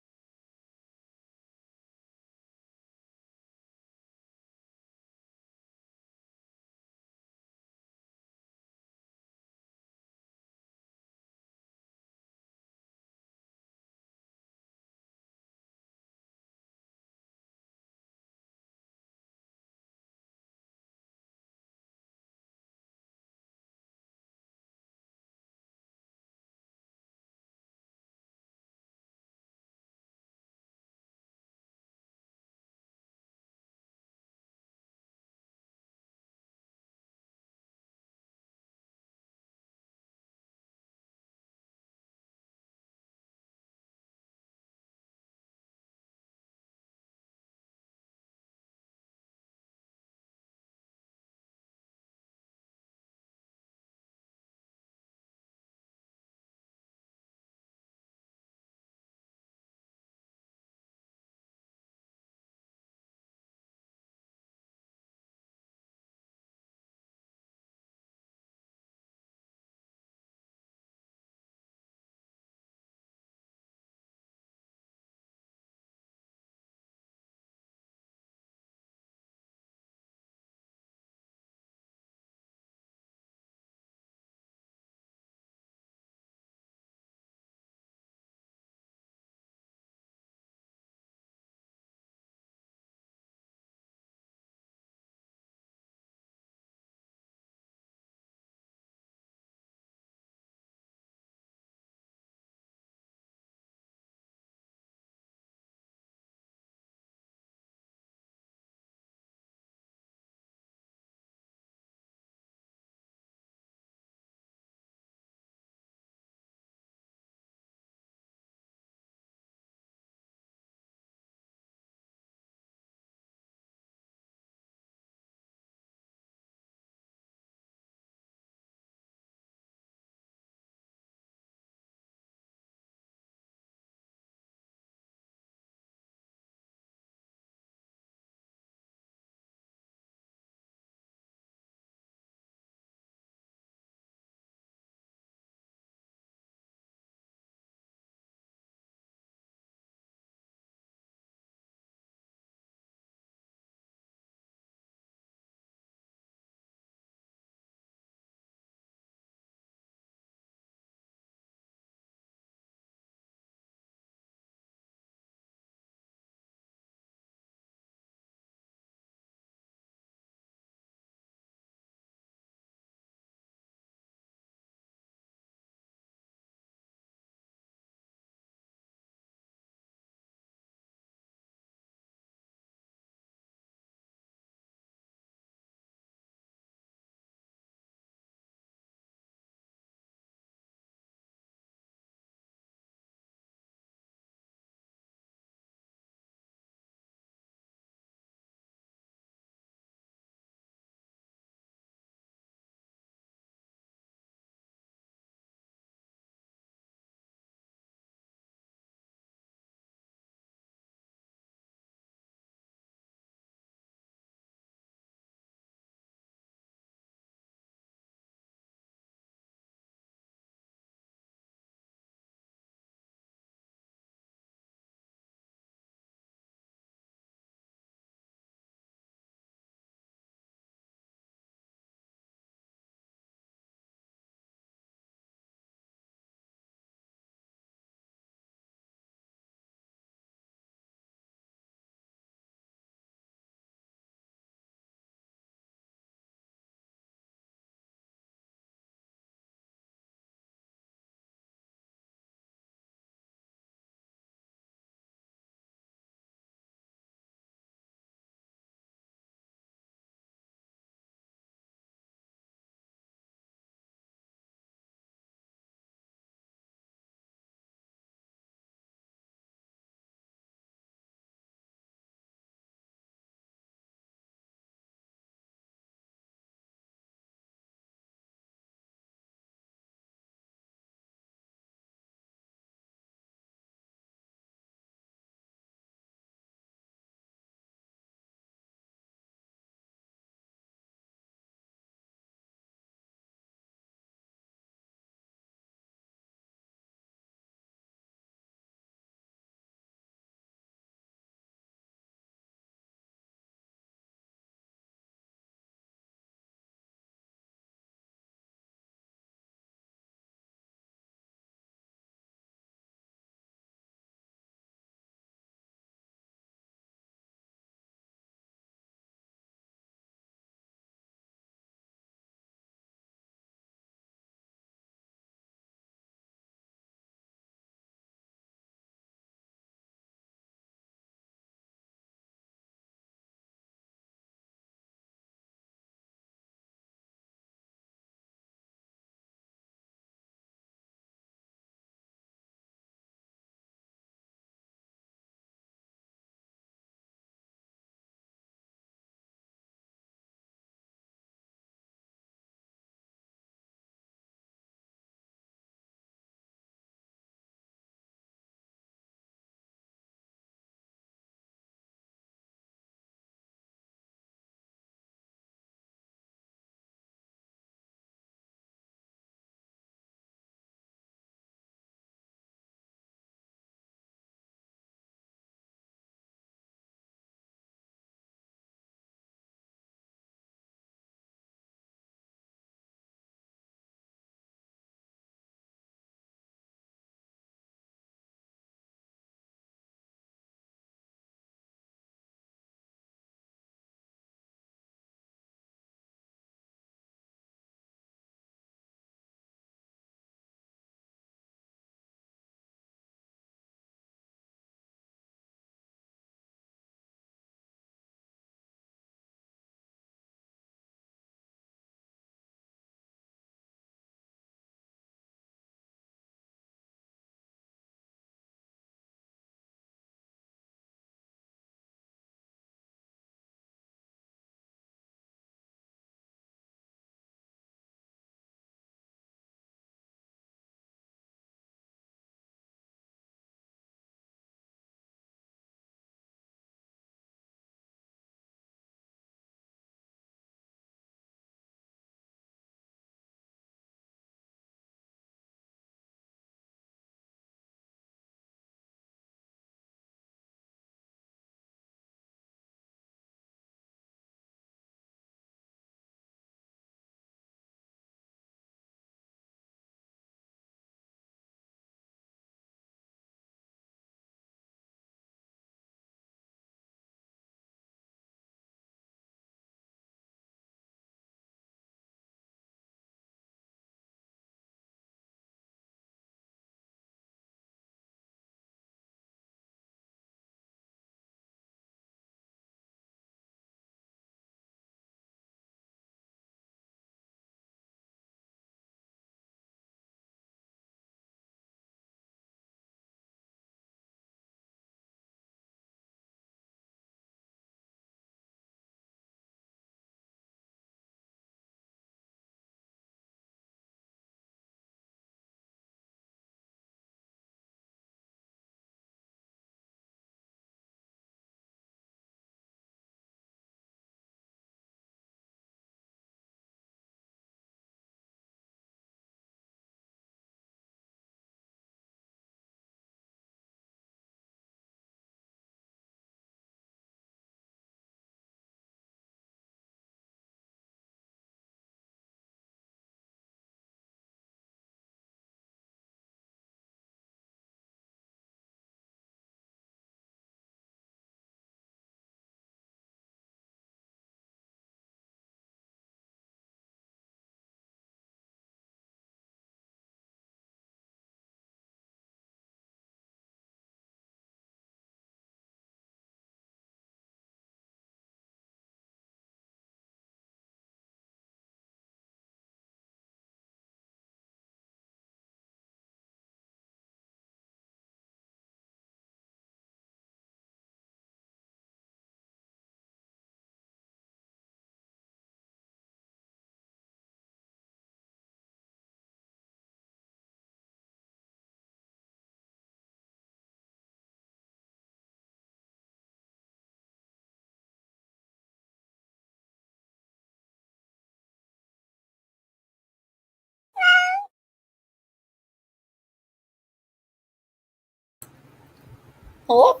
Hello,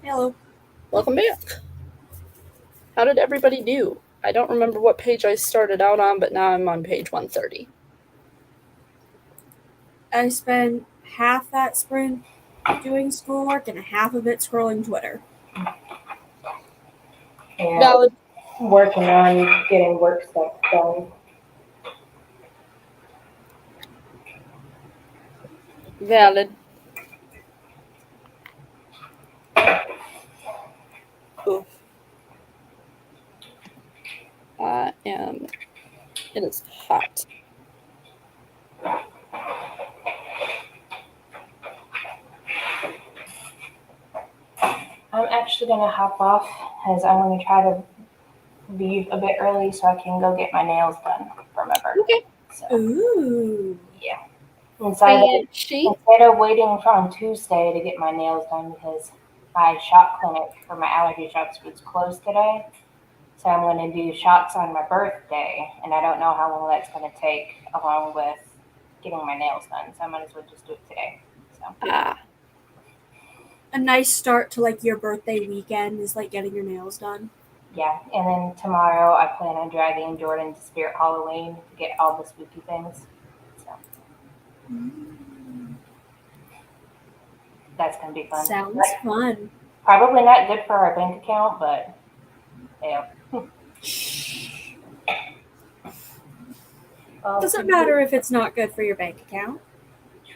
Hello. welcome back. How did everybody do? I don't remember what page I started out on, but now I'm on page 130. I spent half that sprint doing schoolwork and half of it scrolling Twitter. And Valid. working on getting work stuff done. Valid. Oof. It is hot. I'm actually gonna hop off because I'm gonna try to leave a bit early so I can go get my nails done for my birthday. Okay. So Ooh. yeah. Instead Fancy. of waiting on Tuesday to get my nails done because my shot clinic for my allergy shots was closed today. So I'm going to do shots on my birthday, and I don't know how long that's going to take along with getting my nails done. So I might as well just do it today. So A nice start to like your birthday weekend is like getting your nails done. yeah, and then tomorrow I plan on dragging Jordan to Spirit Halloween to get all the spooky things. So that's going to be fun. Sounds fun. Probably not good for our bank account, but yeah. Doesn't matter if it's not good for your bank account.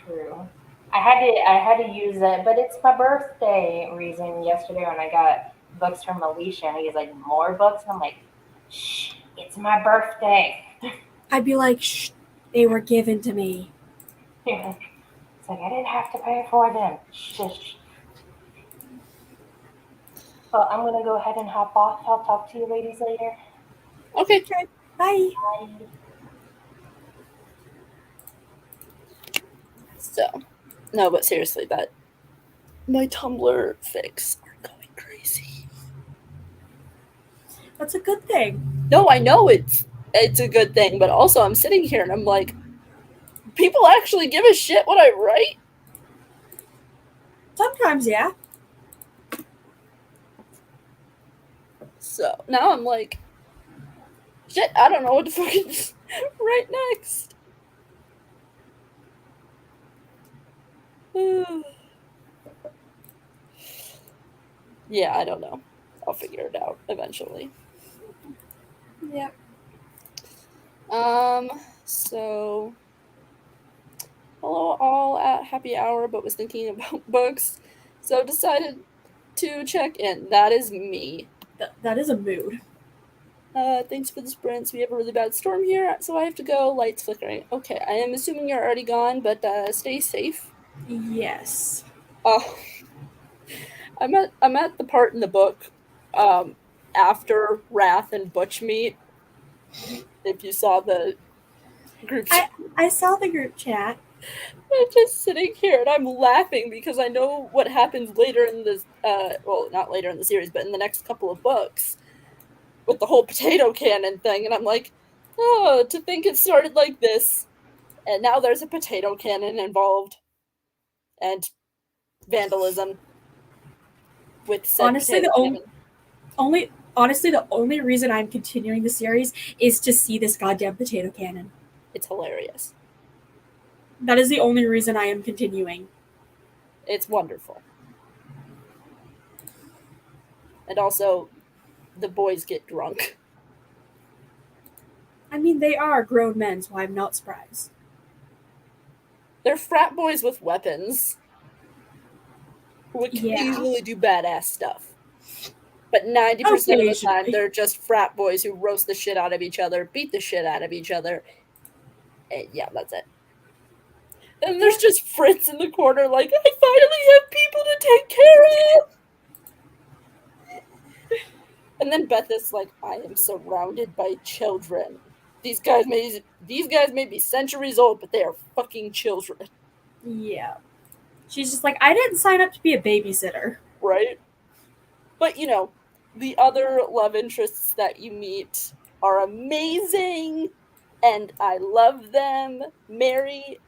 True. I had to use it, but it's my birthday reason yesterday when I got books from Alicia and he's like, more books? And I'm like, shh, it's my birthday. I'd be like, shh, they were given to me. Yeah. It's like I didn't have to pay for them. Shh. Well, I'm gonna go ahead and hop off. I'll talk to you ladies later. Okay. Okay, bye. Bye. So, no, but seriously, that my Tumblr fics are going crazy. That's a good thing. No, I know it's a good thing, but also I'm sitting here and I'm like, people actually give a shit what I write? Sometimes, yeah. So now I'm like, shit, I don't know what to fucking write next. Yeah, I don't know. I'll figure it out eventually. Yeah. So hello all at happy hour, but was thinking about books. So decided to check in. That is me. That is a mood. Thanks for the sprints. We have a really bad storm here, so I have to go. Lights flickering. Okay, I am assuming you're already gone, but stay safe. Yes. I'm at the part in the book after Wrath and Butch meet. If you saw the group chat. I saw the group chat. I'm just sitting here and I'm laughing because I know what happens later in this well, not later in the series, but in the next couple of books with the whole potato cannon thing, and I'm like, oh, to think it started like this, and now there's a potato cannon involved. And vandalism with said Honestly, potato cannon. the only reason I'm continuing the series is to see this goddamn potato cannon. It's hilarious. That is the only reason I am continuing. It's wonderful. And also, the boys get drunk. I mean, they are grown men, so I'm not surprised. They're frat boys with weapons who occasionally do badass stuff. But 90% of the time, they're just frat boys who roast the shit out of each other, beat the shit out of each other. And yeah, that's it. And there's just Fritz in the corner like, I finally have people to take care of! And then Beth is like, I am surrounded by children. These guys may be centuries old, but they are fucking children. Yeah. She's just like, I didn't sign up to be a babysitter. Right? But, you know, the other love interests that you meet are amazing, and I love them. Mary,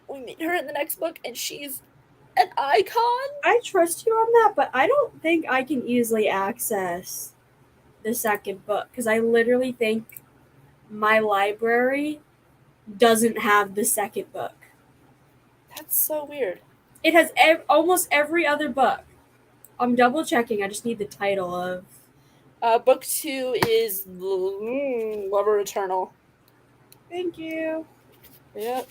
we meet her in the next book, and she's an icon? I trust you on that, but I don't think I can easily access the second book because I literally think my library doesn't have the second book. That's so weird. It has almost every other book. I'm double checking. I just need the title of. Book 2 is Lover Eternal. Thank you. Yep.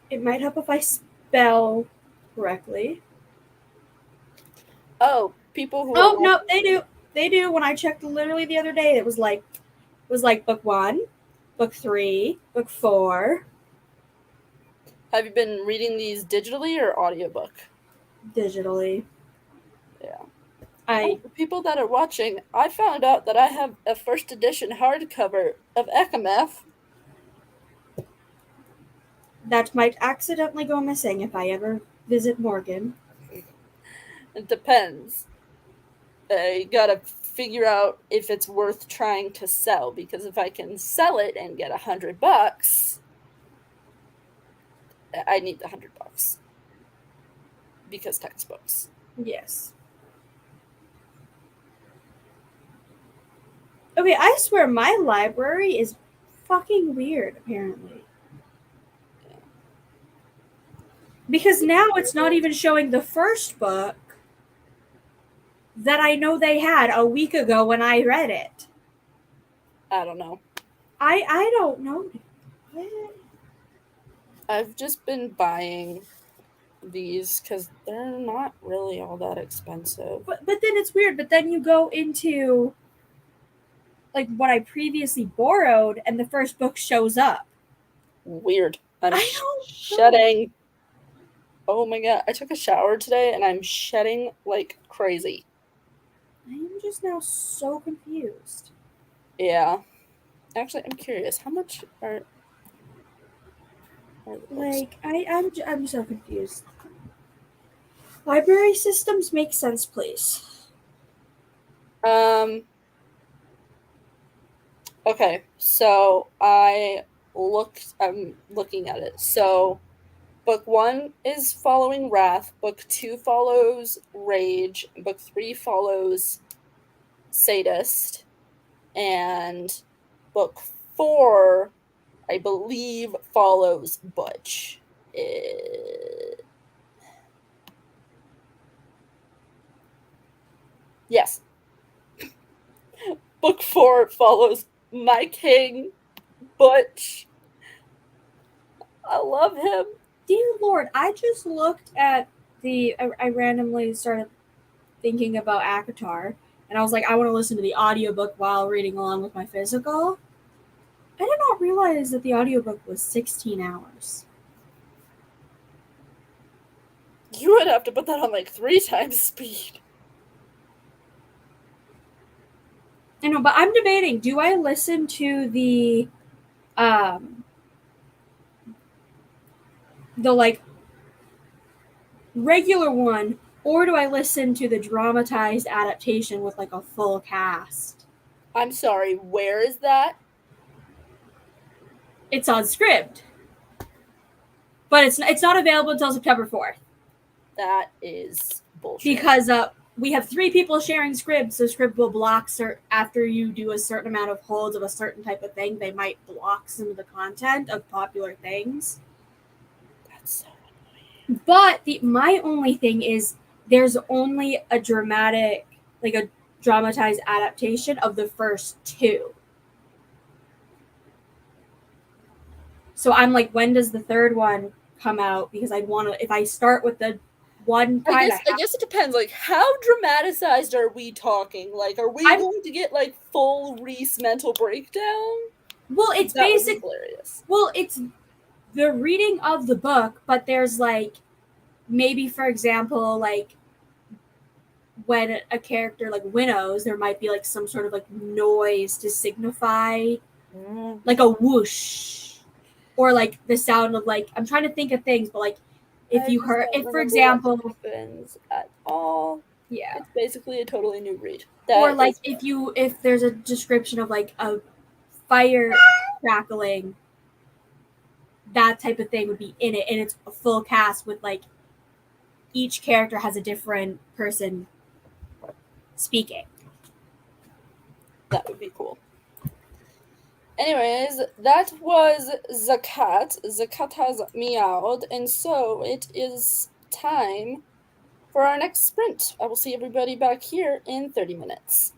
It might help if I spell correctly. Oh, people who. Oh no, they do. They do. When I checked literally the other day, it was like book 1, book 3, book 4. Have you been reading these digitally or audiobook? Digitally. Yeah. For people that are watching, I found out that I have a first edition hardcover of Ekimeth. That might accidentally go missing if I ever visit Morgan. It depends. I gotta figure out if it's worth trying to sell, because if I can sell it and get $100, I need the $100 because textbooks. Yes. Okay, I swear my library is fucking weird, apparently. Yeah. Because now it's not even showing the first book that I know they had a week ago when I read it. I don't know. I don't know. I've just been buying these because they're not really all that expensive. But then it's weird. But then you go into like what I previously borrowed, and the first book shows up. Weird. I'm I don't shedding. Oh my god! I took a shower today, and I'm shedding like crazy. I am just now so confused. Yeah. Actually, I'm curious. How much are the books? Like I'm so confused. Library systems make sense, please. Okay, so I'm looking at it. So book 1 is following Wrath, book 2 follows Rage, book 3 follows Sadist, and book 4, I believe, follows Butch. Yes. Book 4 follows My King, Butch. I love him. Dear Lord, I just looked at I randomly started thinking about ACOTAR, and I was like, I want to listen to the audiobook while reading along with my physical. I did not realize that the audiobook was 16 hours. You would have to put that on like 3 times speed. I know, but I'm debating, do I listen to the like regular one, or do I listen to the dramatized adaptation with like a full cast? I'm sorry, where is that? It's on Scribd, but it's not available until September 4th. That is bullshit. Because we have 3 people sharing Scribd, so Scribd will block after you do a certain amount of holds of a certain type of thing. They might block some of the content of popular things. That's so annoying. But my only thing is there's only a dramatized adaptation of the first 2. So I'm like, when does the third one come out? Because I'd want to, if I start with the one, I guess it depends. Like, how dramatized are we talking? Like, are we going to get like full Reese mental breakdown? Well, it's basically hilarious. Well, it's the reading of the book, but there's like maybe, for example, like when a character like winnows, there might be like some sort of like noise to signify like a whoosh, or like the sound of like, I'm trying to think of things, but like if you heard, if for example, happens at all, yeah, it's basically a totally new read. Or like if there's a description of like a fire crackling, that type of thing would be in it, and it's a full cast with like each character has a different person speaking. That would be cool. Anyways, that was Zakat. Zakat has meowed, and so it is time for our next sprint. I will see everybody back here in 30 minutes.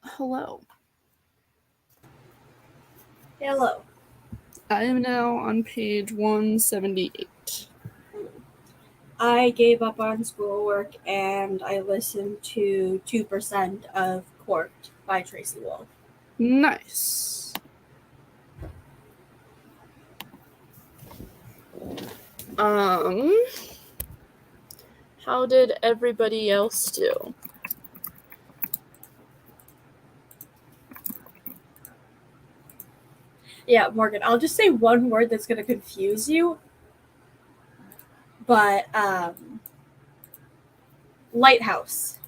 hello. Hello. I am now on page 178. I gave up on schoolwork and I listened to 2% of Court by Tracy Wolf. Nice. How did everybody else do? Yeah, Morgan, I'll just say one word that's going to confuse you. But, lighthouse.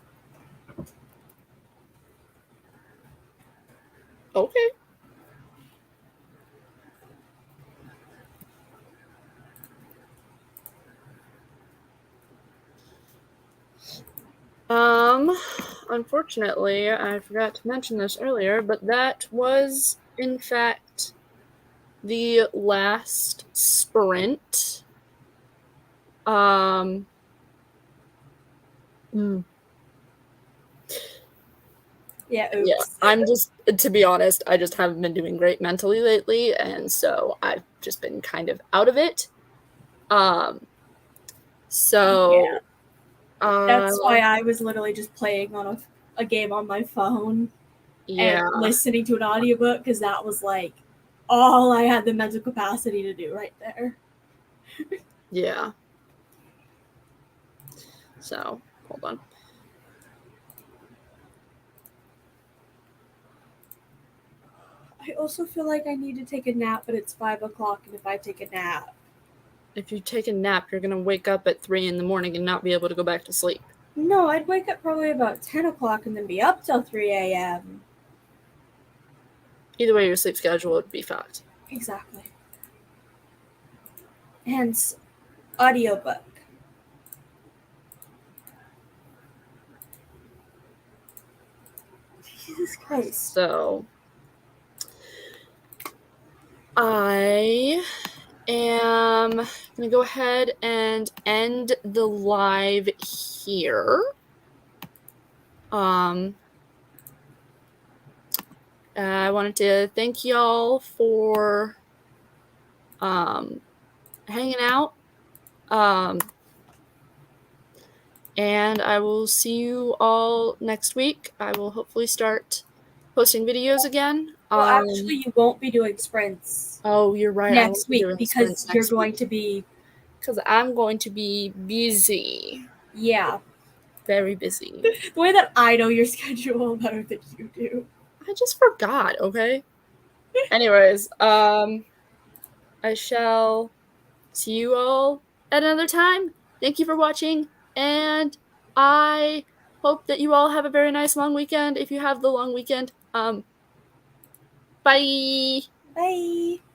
Okay. Unfortunately, I forgot to mention this earlier, but that was, in fact, the last sprint. Hmm. Yeah, oops. Yeah, I'm just, to be honest, I just haven't been doing great mentally lately, and so I've just been kind of out of it. So, That's why I was literally just playing on a game on my phone yeah, and listening to an audiobook because that was like all I had the mental capacity to do right there. yeah. So, hold on. I also feel like I need to take a nap, but it's 5 o'clock, and if I take a nap, If you take a nap, you're gonna wake up at 3 in the morning and not be able to go back to sleep. no, I'd wake up probably about 10 o'clock and then be up till 3 a.m. Either way, your sleep schedule would be fucked. Exactly. Hence, audiobook. Jesus Christ. So, I am gonna go ahead and end the live here. I wanted to thank y'all for hanging out. And I will see you all next week. I will hopefully start posting videos again. Well, actually, you won't be doing sprints Oh, you're right. next week because you're going to be. Because I'm going to be busy. Yeah. Very busy. The way that I know your schedule better than you do. I just forgot, okay? Anyways, I shall see you all at another time. Thank you for watching, and I hope that you all have a very nice long weekend if you have the long weekend. Bye! Bye!